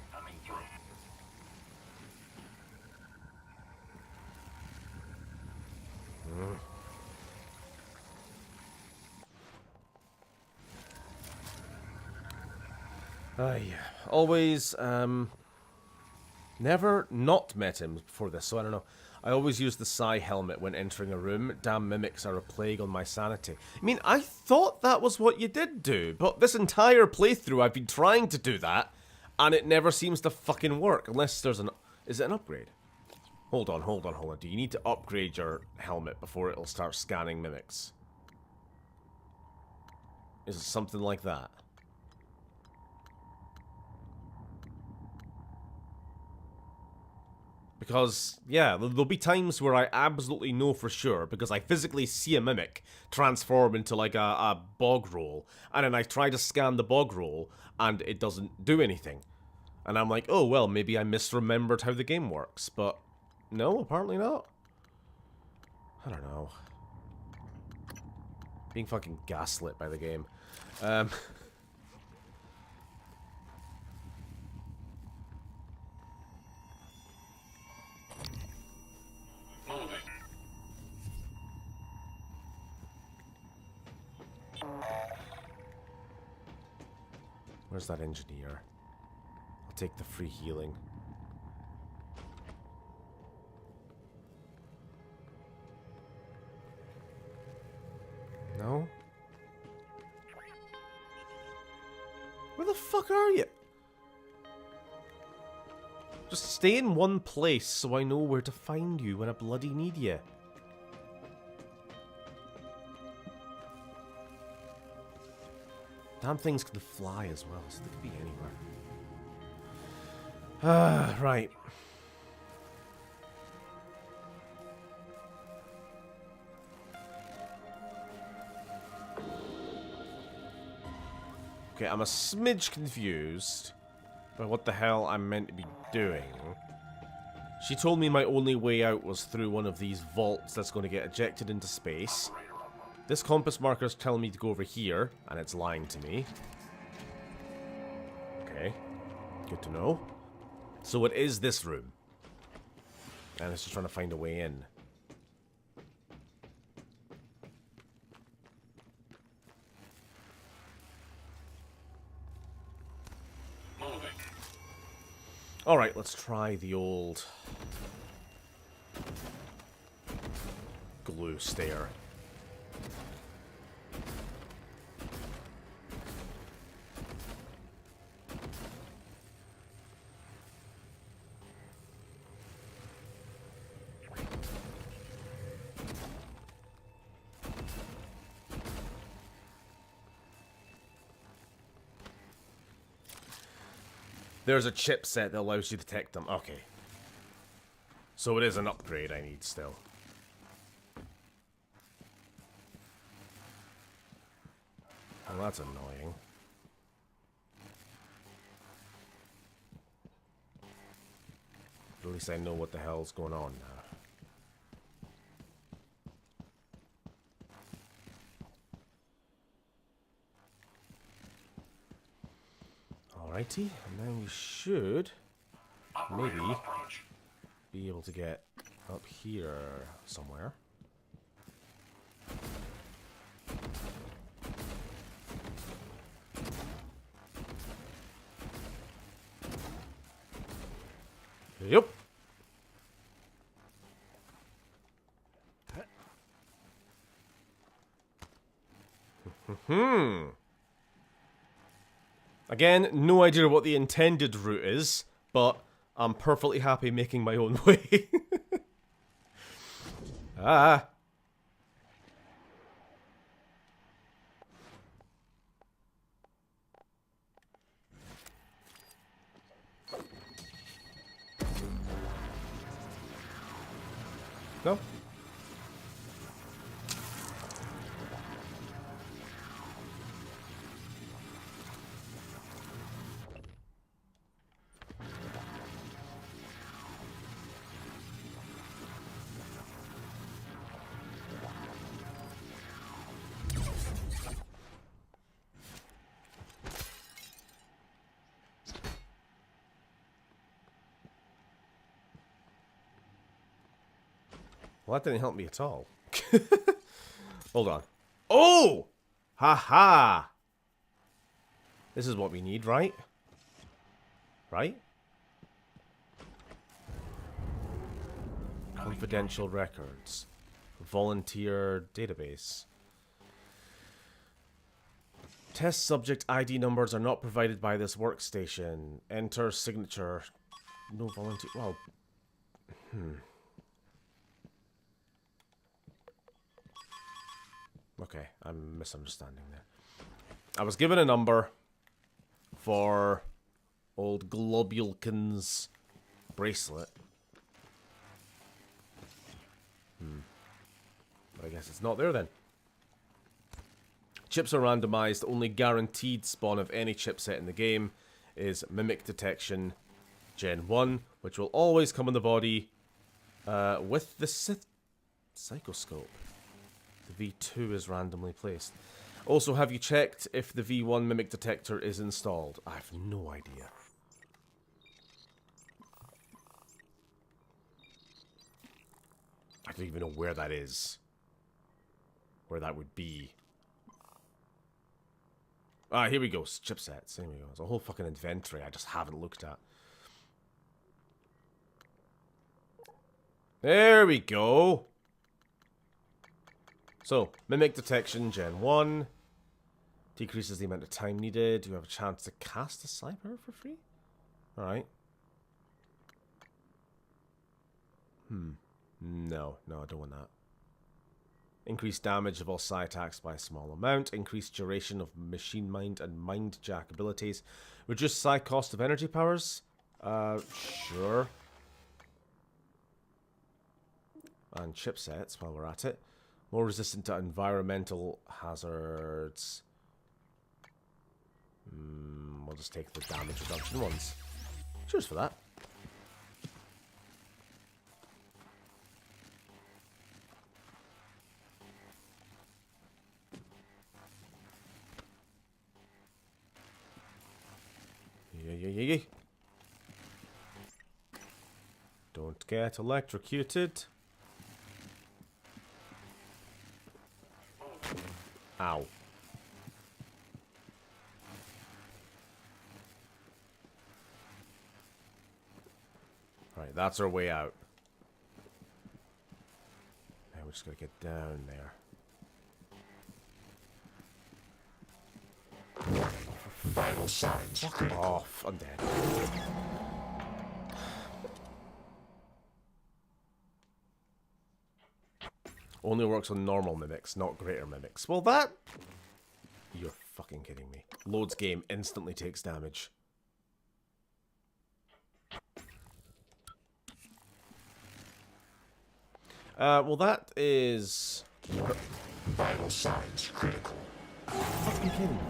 Always, never not met him before this, so I don't know. I always use the psi helmet when entering a room. Damn mimics are a plague on my sanity. I mean, I thought that was what you did do, but this entire playthrough I've been trying to do that, and it never seems to fucking work, unless there's an... Is it an upgrade? Hold on. Do you need to upgrade your helmet before it'll start scanning mimics? Is it something like that? Because, yeah, there'll be times where I absolutely know for sure, because I physically see a mimic transform into, like, a bog roll, and then I try to scan the bog roll, and it doesn't do anything. And I'm like, oh, well, maybe I misremembered how the game works, but no, apparently not. I don't know. Being fucking gaslit by the game. Where's that engineer? I'll take the free healing. No? Where the fuck are you? Just stay in one place so I know where to find you when I bloody need you. Damn things can fly as well, so they could be anywhere. Right. Okay, I'm a smidge confused by what the hell I'm meant to be doing. She told me my only way out was through one of these vaults that's going to get ejected into space. This compass marker is telling me to go over here, and it's lying to me. Okay, good to know. So it is this room. And it's just trying to find a way in. Alright, let's try the old glue stair. There's a chipset that allows you to detect them. Okay. So it is an upgrade I need still. Well, that's annoying. At least I know what the hell's going on now. Alrighty, and then we should maybe be able to get up here somewhere. Yep. Again, no idea what the intended route is, but I'm perfectly happy making my own way. Ah. No? Well, that didn't help me at all. Hold on. Oh! Ha-ha! This is what we need, right? Right? Confidential records. Volunteer database. Test subject ID numbers are not provided by this workstation. Enter signature. No volunteer. Well. Okay, I'm misunderstanding there. I was given a number for old Globulkin's bracelet. But I guess it's not there then. Chips are randomized. Only guaranteed spawn of any chipset in the game is Mimic Detection Gen 1, which will always come in the body with the Psychoscope. The V2 is randomly placed. Also, have you checked if the V1 Mimic Detector is installed? I have no idea. I don't even know where that is. Where that would be. Ah, here we go. Chipsets. Here we go. There's a whole fucking inventory I just haven't looked at. There we go. So, Mimic Detection Gen 1. Decreases the amount of time needed. You have a chance to cast a sniper for free? Alright. No, I don't want that. Increased damage of all psi attacks by a small amount. Increased duration of machine mind and mind jack abilities. Reduced psi cost of energy powers? Sure. And chipsets while we're at it. More resistant to environmental hazards. We'll just take the damage reduction ones. Cheers for that. Yeah. Don't get electrocuted. Ow. Right, that's our way out. Now we're just gonna get down there. Vital signs. Fuck off, I'm dead. Only works on normal mimics, not greater mimics. Well, that... You're fucking kidding me. Loads game instantly takes damage. Well, that is... Vital signs critical. Fucking kidding me.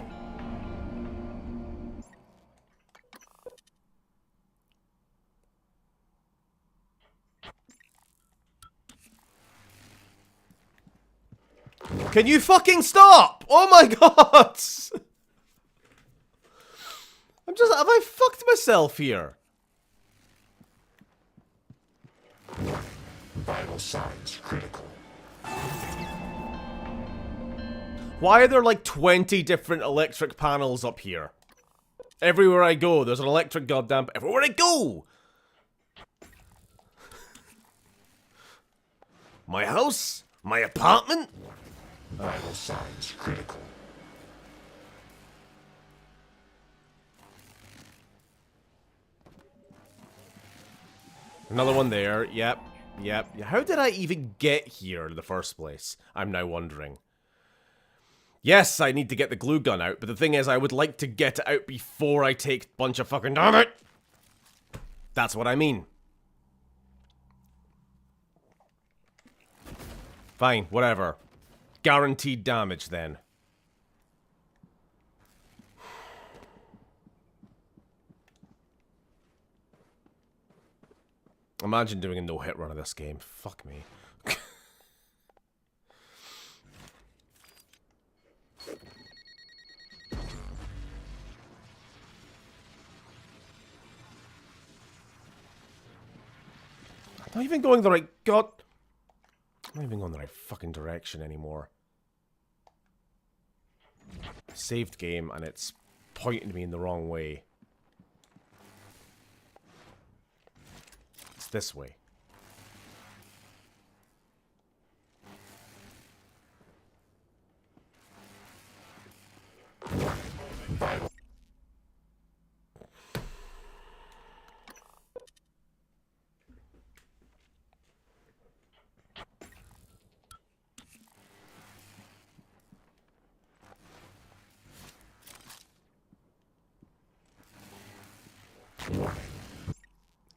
Can you fucking stop? Oh my god! Have I fucked myself here? Vital signs critical. Why are there like 20 different electric panels up here? Everywhere I go, there's an electric goddamn... Everywhere I go! My house? My apartment? Vital signs critical. Another one there. Yep. Yep. How did I even get here in the first place? I'm now wondering. Yes, I need to get the glue gun out, but the thing is, I would like to get it out before I take a bunch of fucking damage. That's what I mean. Fine, whatever. Guaranteed damage, then. Imagine doing a no-hit run of this game. Fuck me. I'm not even going the right... God... I'm not even going the right fucking direction anymore. Saved game, and it's pointing me in the wrong way. It's this way.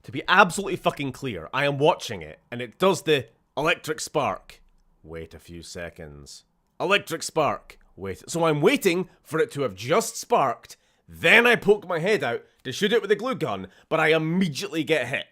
To be absolutely fucking clear, I am watching it, and it does the electric spark. Wait a few seconds. Electric spark. Wait. So I'm waiting for it to have just sparked, then I poke my head out to shoot it with a glue gun, but I immediately get hit.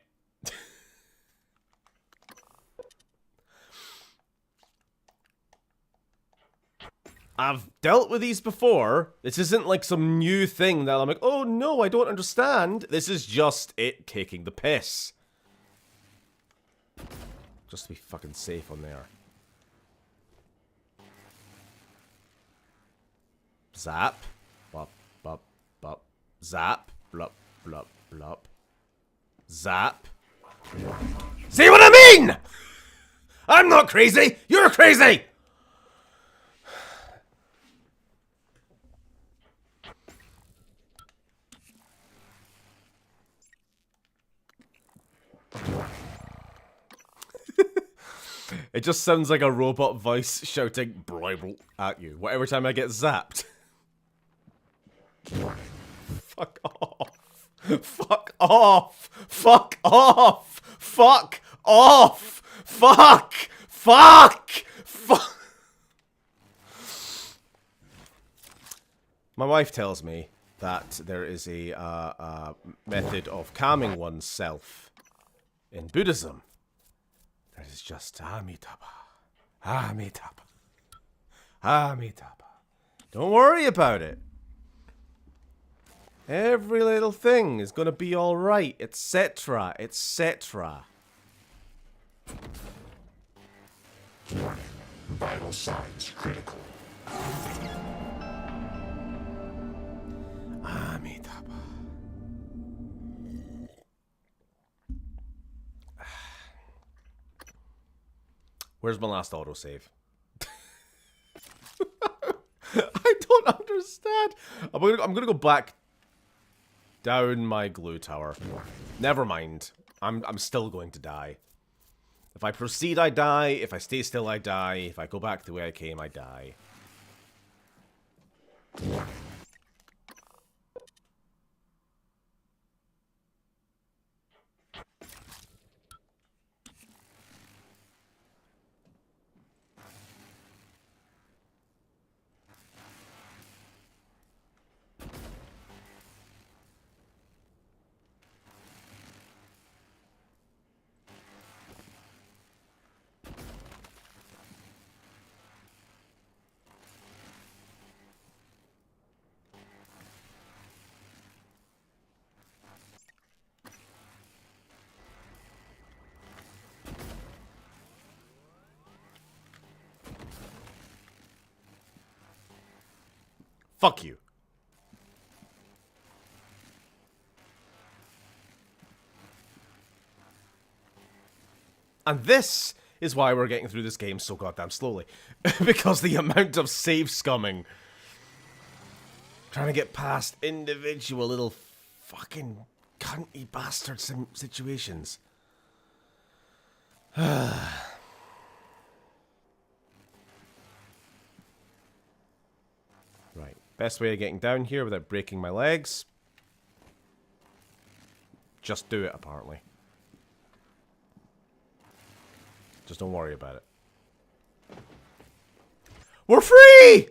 I've dealt with these before. This isn't like some new thing that I'm like, oh no, I don't understand. This is just it taking the piss. Just to be fucking safe on there. Zap. Bop, bop, bop. Zap. Blup, blup, blup. Zap. See what I mean? I'm not crazy. You're crazy. It just sounds like a robot voice shouting "Bible" at you every time I get zapped. Fuck off. Fuck off. Fuck off. Fuck off. Fuck. Fuck. Fuck. My wife tells me that there is a method of calming oneself in Buddhism. That is just Amitabha. Amitabha. Amitabha. Don't worry about it. Every little thing is gonna be alright, etc., etc. Vital signs critical. Amitabha. Where's my last autosave? I don't understand. I'm gonna go back down my glue tower. Never mind. I'm still going to die. If I proceed, I die. If I stay still, I die. If I go back the way I came, I die. Fuck you. And this is why we're getting through this game so goddamn slowly. Because the amount of save scumming. Trying to get past individual little fucking cunty bastard situations. Right. Best way of getting down here without breaking my legs. Just do it, apparently. Just don't worry about it. We're free!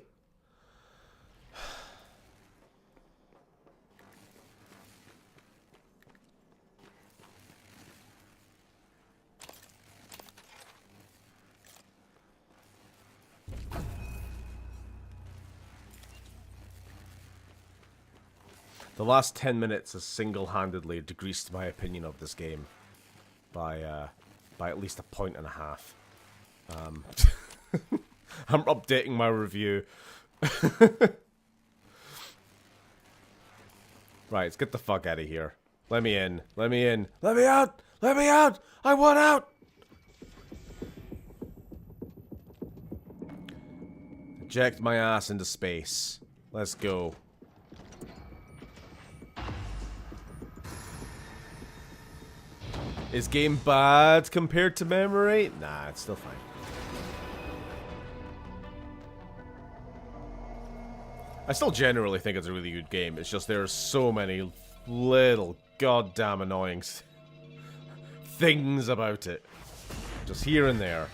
The last 10 minutes has single-handedly degreased my opinion of this game by at least 1.5 points. I'm updating my review. Right, let's get the fuck out of here. Let me in. Let me in. Let me out! Let me out! I want out! Eject my ass into space. Let's go. Is game bad compared to memory? Nah, it's still fine. I still generally think it's a really good game. It's just there's so many little goddamn annoying things about it. Just here and there.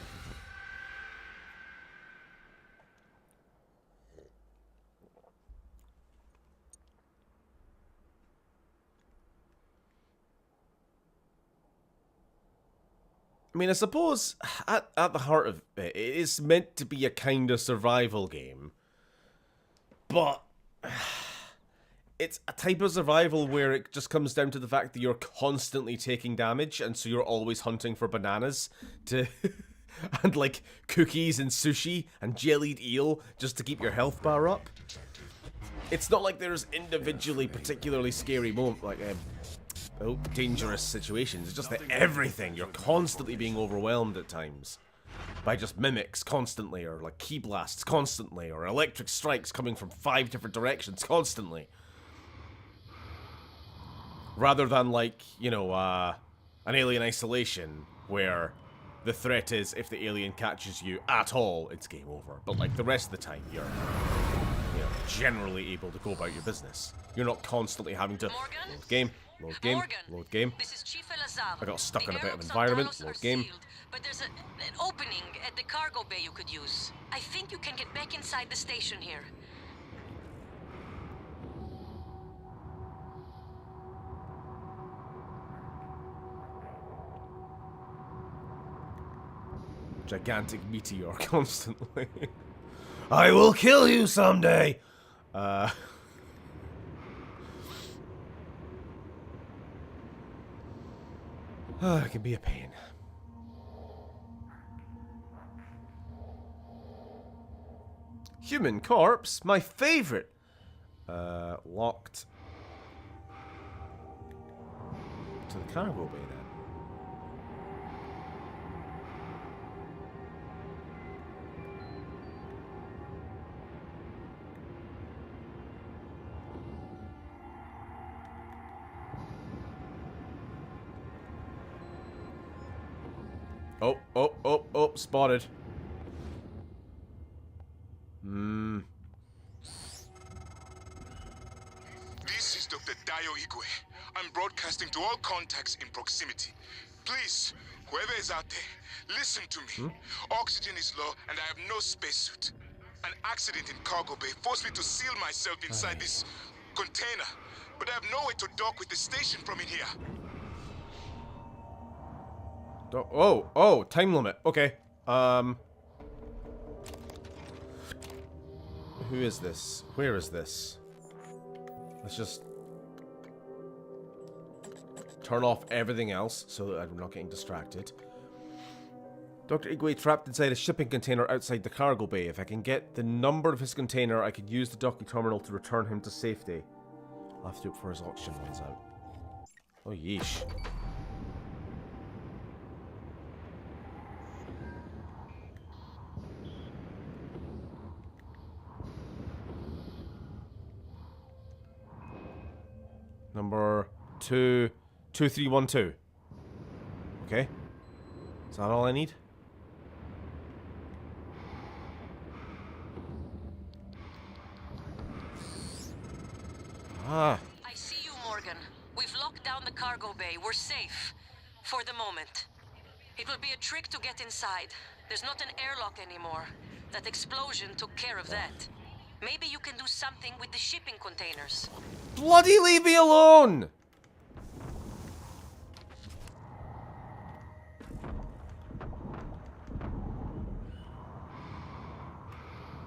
I mean, I suppose at the heart of it, it is meant to be a kind of survival game. But it's a type of survival where it just comes down to the fact that you're constantly taking damage, and so you're always hunting for bananas to and like cookies and sushi and jellied eel just to keep your health bar up. It's not like there's individually particularly scary dangerous situations. It's just that everything, you're constantly being overwhelmed at times by just mimics constantly, or like key blasts constantly, or electric strikes coming from 5 different directions constantly. Rather than like, you know, an Alien Isolation where the threat is if the alien catches you at all, it's game over. But like the rest of the time, you're generally able to go about your business. You're not constantly having to load game, load game, load game. This is Chief Elazar. I got stuck in a bit of The environment, airlocks load are game. sealed, but there's an opening at the cargo bay you could use. I think you can get back inside the station here. Gigantic meteor constantly. I will kill you someday! It can be a pain. Human corpse? My favorite! Locked. To the cargo bay then. Oh, spotted. This is Dr. Dayo Igwe. I'm broadcasting to all contacts in proximity. Please, whoever is out there, listen to me. Oxygen is low and I have no spacesuit. An accident in cargo bay forced me to seal myself inside this container, but I have nowhere to dock with the station from in here. Oh, time limit. Okay. Who is this? Where is this? Let's just turn off everything else so that I'm not getting distracted. Dr. Igwe trapped inside a shipping container outside the cargo bay. If I can get the number of his container, I can use the docking terminal to return him to safety. I'll have to do it before his oxygen runs out. Oh, yeesh. Number 2312. Okay. Is that all I need? Ah. I see you, Morgan. We've locked down the cargo bay. We're safe. For the moment. It will be a trick to get inside. There's not an airlock anymore. That explosion took care of that. Maybe you can do something with the shipping containers. Bloody leave me alone!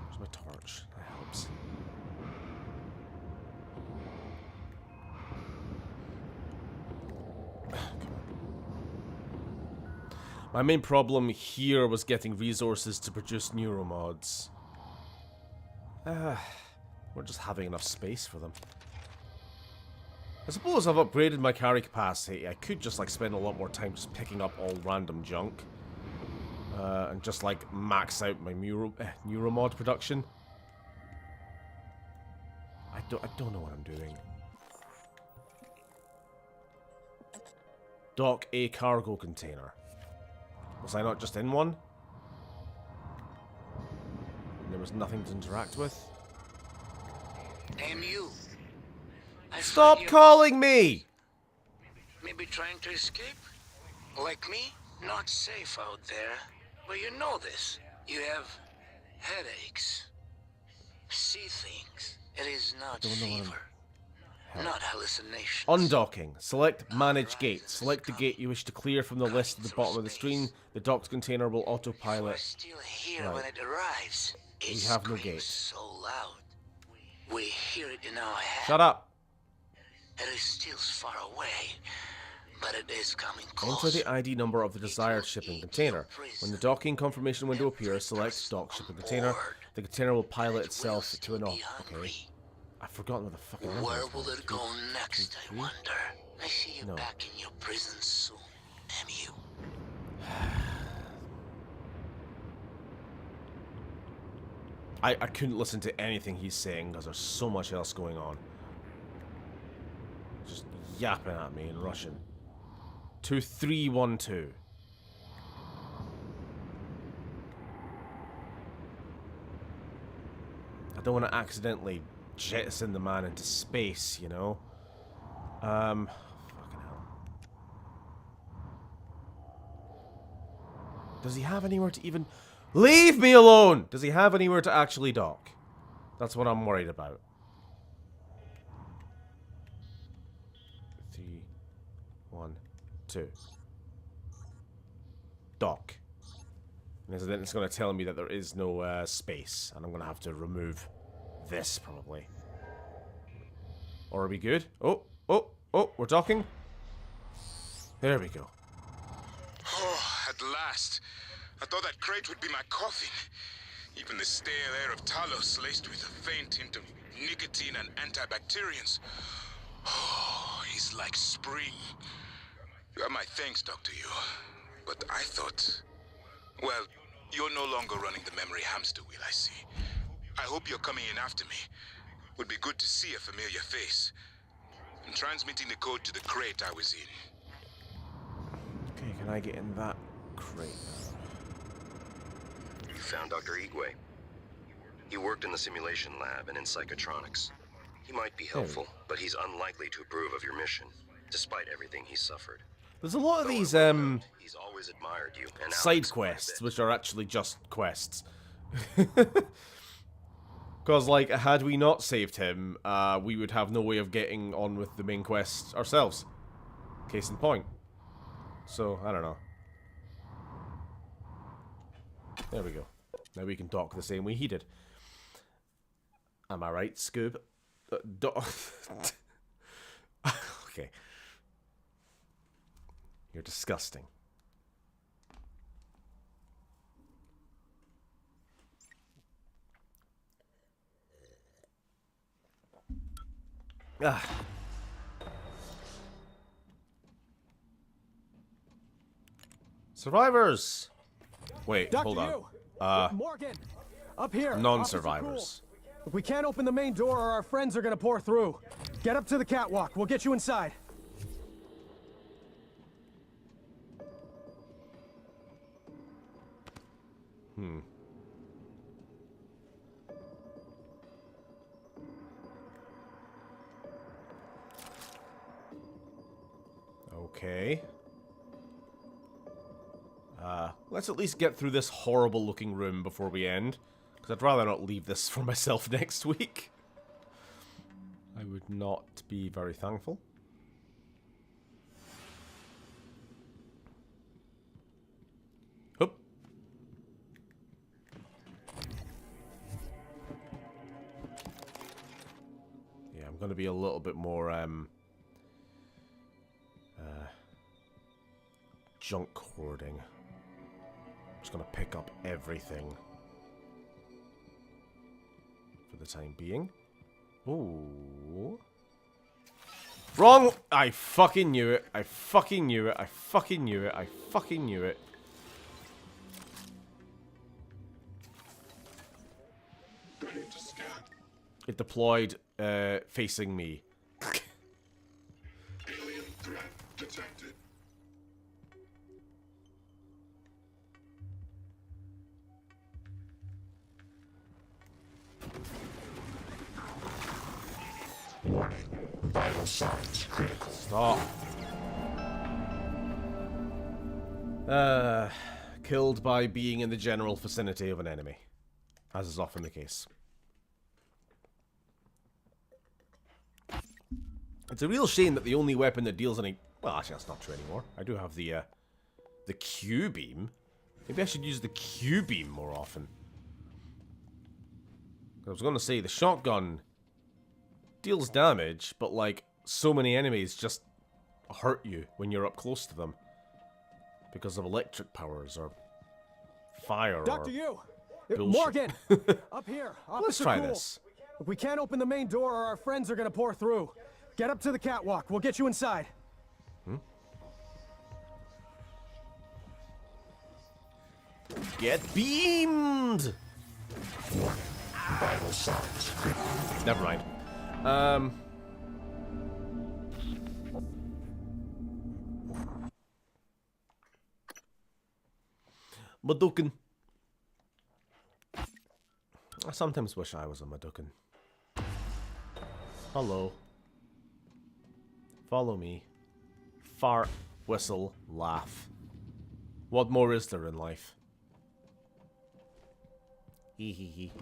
Where's my torch? That helps. My main problem here was getting resources to produce neuromods. We're just having enough space for them. I suppose I've upgraded my carry capacity. I could just like spend a lot more time just picking up all random junk. And just like max out my neuromod production. I don't know what I'm doing. Dock a cargo container. Was I not just in one? And there was nothing to interact with? MU. Stop calling me! Maybe trying to escape? Like me? Not safe out there. But you know this. You have headaches. See things. It is not fever. Not hallucination. Undocking. Select Manage Gate. Select the gate you wish to clear from the list at the bottom of the screen. The docked container will autopilot. Still here when it arrives. We have no gate. So loud. We hear it in our head. Shut up. It is still far away, but it is coming close. Enter the ID number of the desired shipping container. When the docking confirmation window appears, select Dock Shipping Container. The container will pilot itself to an off. Okay. I've forgotten what the fucking number is. Where will it go next, I wonder? I see you back in your prison soon, MU. I couldn't listen to anything he's saying because there's so much else going on. Just yapping at me in Russian. 2312. I don't want to accidentally jettison the man into space, you know? Fucking hell. Does he have anywhere to even... Leave me alone! Does he have anywhere to actually dock? That's what I'm worried about. 3, 1, 2. Dock. And then it's going to tell me that there is no space, and I'm going to have to remove this, probably. Or are we good? Oh, we're docking. There we go. Oh, at last. I thought that crate would be my coffin. Even the stale air of Talos laced with a faint hint of nicotine and antibacterians. Oh, he's like spring. You have my thanks, Dr. Yu. But I thought... Well, you're no longer running the memory hamster wheel, I see. I hope you're coming in after me. Would be good to see a familiar face. I'm transmitting the code to the crate I was in. Okay, can I get in that crate? You found Dr. Igwe. He worked in the simulation lab and in psychotronics. He might be helpful, but he's unlikely to approve of your mission, despite everything he's suffered. There's a lot of these he's always admired you and side quests, which are actually just quests. Because, like, had we not saved him, we would have no way of getting on with the main quest ourselves. Case in point. So, I don't know. There we go. Now we can dock the same way he did. Am I right, Scoob? Okay. You're disgusting. Ah. Survivors! Wait, Dr. hold on. Yu, Morgan, up here. Non-survivors. If we can't open the main door or our friends are gonna pour through. Get up to the catwalk. We'll get you inside. Okay. Let's at least get through this horrible looking room before we end. Because I'd rather not leave this for myself next week. I would not be very thankful. Oop. Yeah, I'm going to be a little bit more, junk hoarding. I'm just going to pick up everything. For the time being. Ooh. Wrong! I fucking knew it. I fucking knew it. I fucking knew it. I fucking knew it. It deployed, facing me. Alien threat detected. Warning. Vital signs critical. Stop. Killed by being in the general vicinity of an enemy. As is often the case. It's a real shame that the only weapon that deals any... Well, actually, that's not true anymore. I do have the Q-beam. Maybe I should use the Q-beam more often. I was going to say, the shotgun deals damage, but, like, so many enemies just hurt you when you're up close to them. Because of electric powers, or fire, Dr. or... Yu! bullshit. Morgan! Up here. Let's try this. If we can't open the main door or our friends are gonna pour through. Get up to the catwalk. We'll get you inside. Get beamed! Vital signs critical. Never mind. Madukin. I sometimes wish I was a Madukin. Hello. Follow me. Fart, whistle, laugh. What more is there in life? Hee hee hee.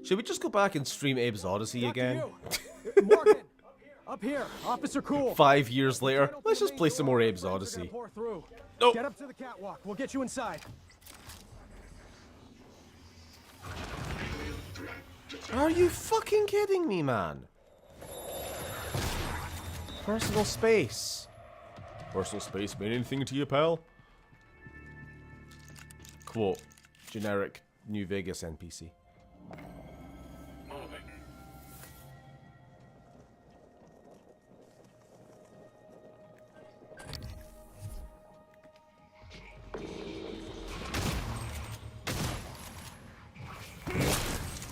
Should we just go back and stream Abe's Odyssey again? Morgan! Up here. Officer Cool. 5 years later, let's just play some more Abe's Odyssey. Nope. Get up to the catwalk. We'll get you inside. Are you fucking kidding me, man? Personal space. Personal space mean anything to you, pal? Quote. Generic New Vegas NPC.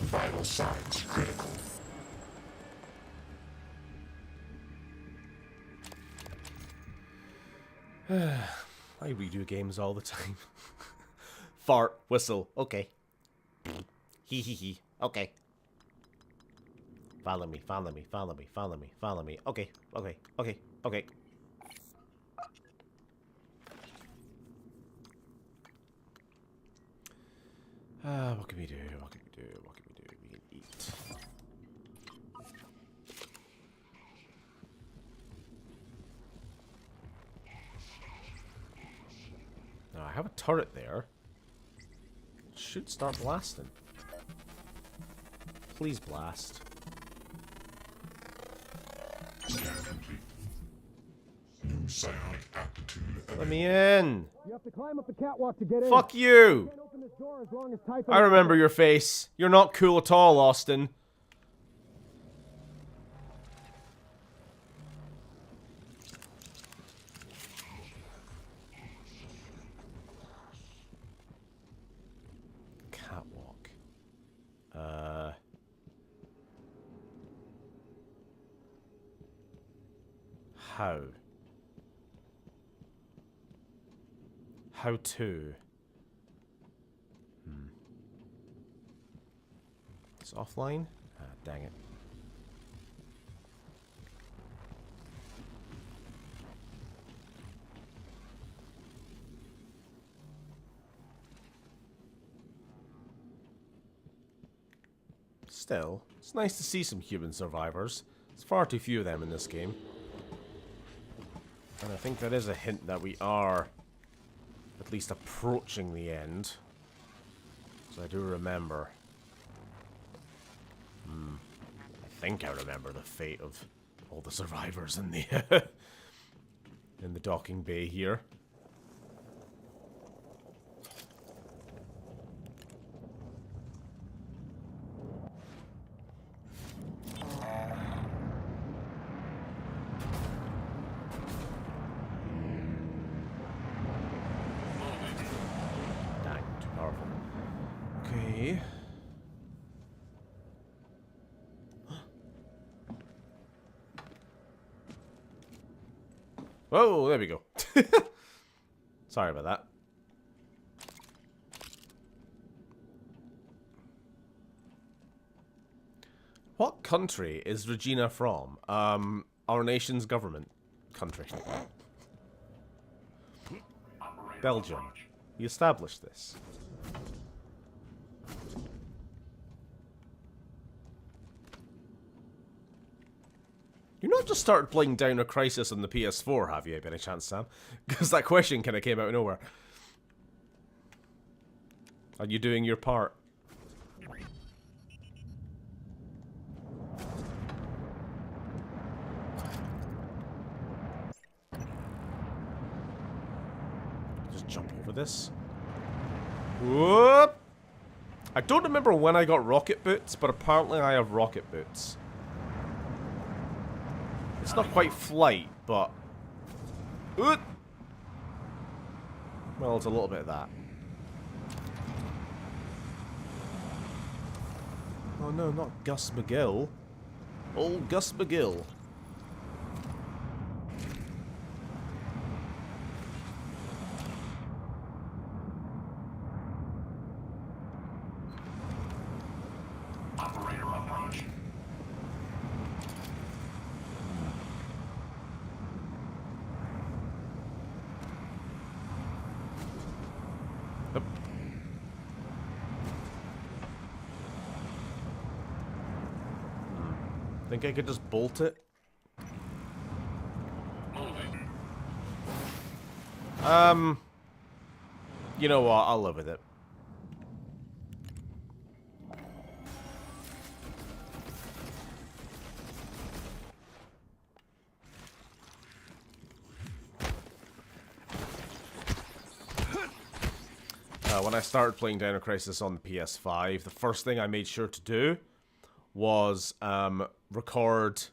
Vital signs critical. I redo games all the time. Fart, whistle, okay. Hee hee hee, okay. Follow me, follow me, follow me, follow me, follow me. Okay, okay, okay, okay. What can we do? What can we do? What can we do? We can eat. Now, I have a turret there. It should start blasting. Please blast. Scan complete. Let me in. You have to climb up the catwalk to get in. Fuck you. Can't open this door as long as Typhon. I remember your face. You're not cool at all, Austin. Catwalk. How? How to? It's offline? Ah, dang it. Still, it's nice to see some human survivors. There's far too few of them in this game. And I think that is a hint that we are at least approaching the end. So I do remember. I think I remember the fate of all the survivors in the in the docking bay here. Dang, too powerful. Okay. Whoa, there we go. Sorry about that. What country is Regina from? Our nation's government country. Belgium. We established this. You've not just started playing Dino Crisis on the PS4, have you, by any chance, Sam? Because that question kind of came out of nowhere. Are you doing your part? Just jump over this. Whoop! I don't remember when I got rocket boots, but apparently I have rocket boots. It's not quite flight, but... Well, it's a little bit of that. Oh no, not Gus McGill. Old Gus McGill. Operator approach. Yep. Think I could just bolt it? You know what? I'll live with it. When I started playing Dino Crisis on the PS5, the first thing I made sure to do was record,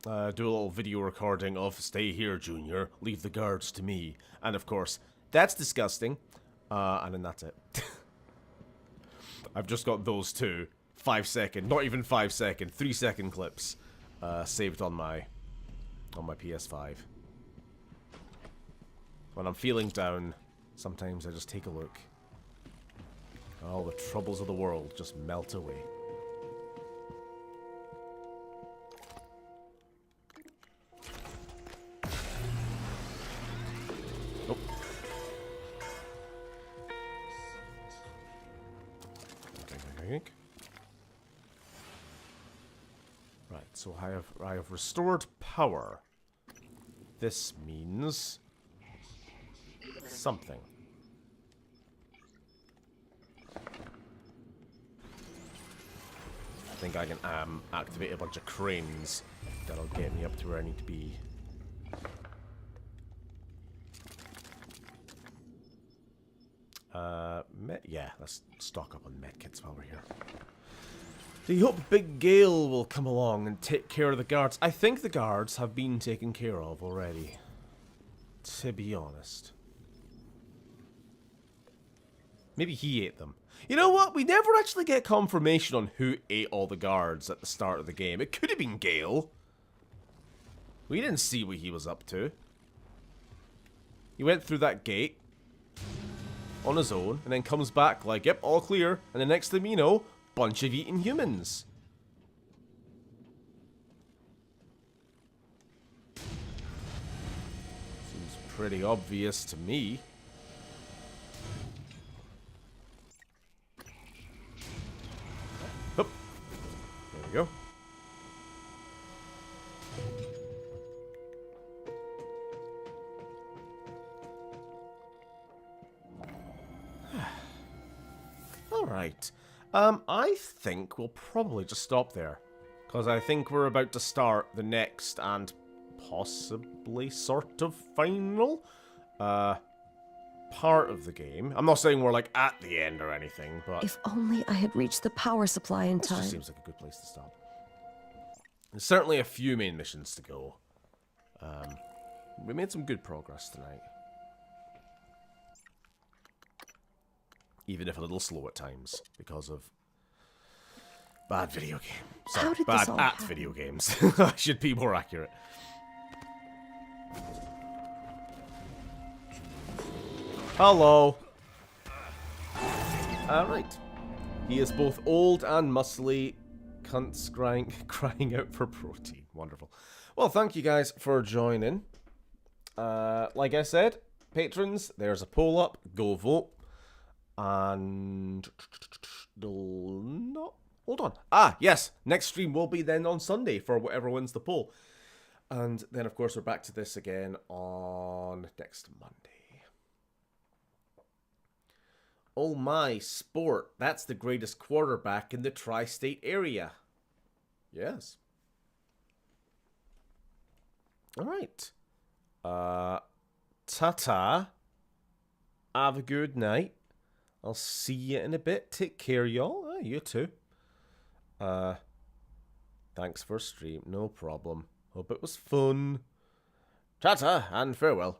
do a little video recording of "Stay here, Junior, leave the guards to me." And of course, that's disgusting. And then that's it. I've just got those two 5-second, not even 5-second, 3-second clips saved on my PS5. When I'm feeling down, sometimes I just take a look. All the troubles of the world just melt away. Oh. Right, so I have restored power. This means something. I think I can activate a bunch of cranes that'll get me up to where I need to be. Yeah, let's stock up on medkits while we're here. Do you hope Big Gale will come along and take care of the guards? I think the guards have been taken care of already, to be honest. Maybe he ate them. You know what? We never actually get confirmation on who ate all the guards at the start of the game. It could have been Gale. We didn't see what he was up to. He went through that gate on his own and then comes back like, yep, all clear. And the next thing you know, bunch of eating humans. Seems pretty obvious to me. Oop. There we go. Alright. I think we'll probably just stop there. Because I think we're about to start the next and possibly sort of final part of the game. I'm not saying we're like at the end or anything, but If only I had reached the power supply in this time. just seems like a good place to stop. There's certainly a few main missions to go. We made some good progress tonight. Even if a little slow at times, because of bad video games. Sorry, How did bad this all at happen? video games. I should be more accurate. Hello. Right. He is both old and muscly. Cunts crying out for protein. Wonderful. Well, thank you guys for joining. Like I said, patrons, there's a poll up. Go vote. And no, hold on. Ah, yes, next stream will be then on Sunday for whatever wins the poll. And then, of course, we're back to this again on next Monday. Oh my, Sport. That's the greatest quarterback in the tri-state area. Yes. Alright. Ta-ta. Have a good night. I'll see you in a bit. Take care, y'all. Oh, you too. Thanks for stream. No problem. Hope it was fun. Ta-ta and farewell.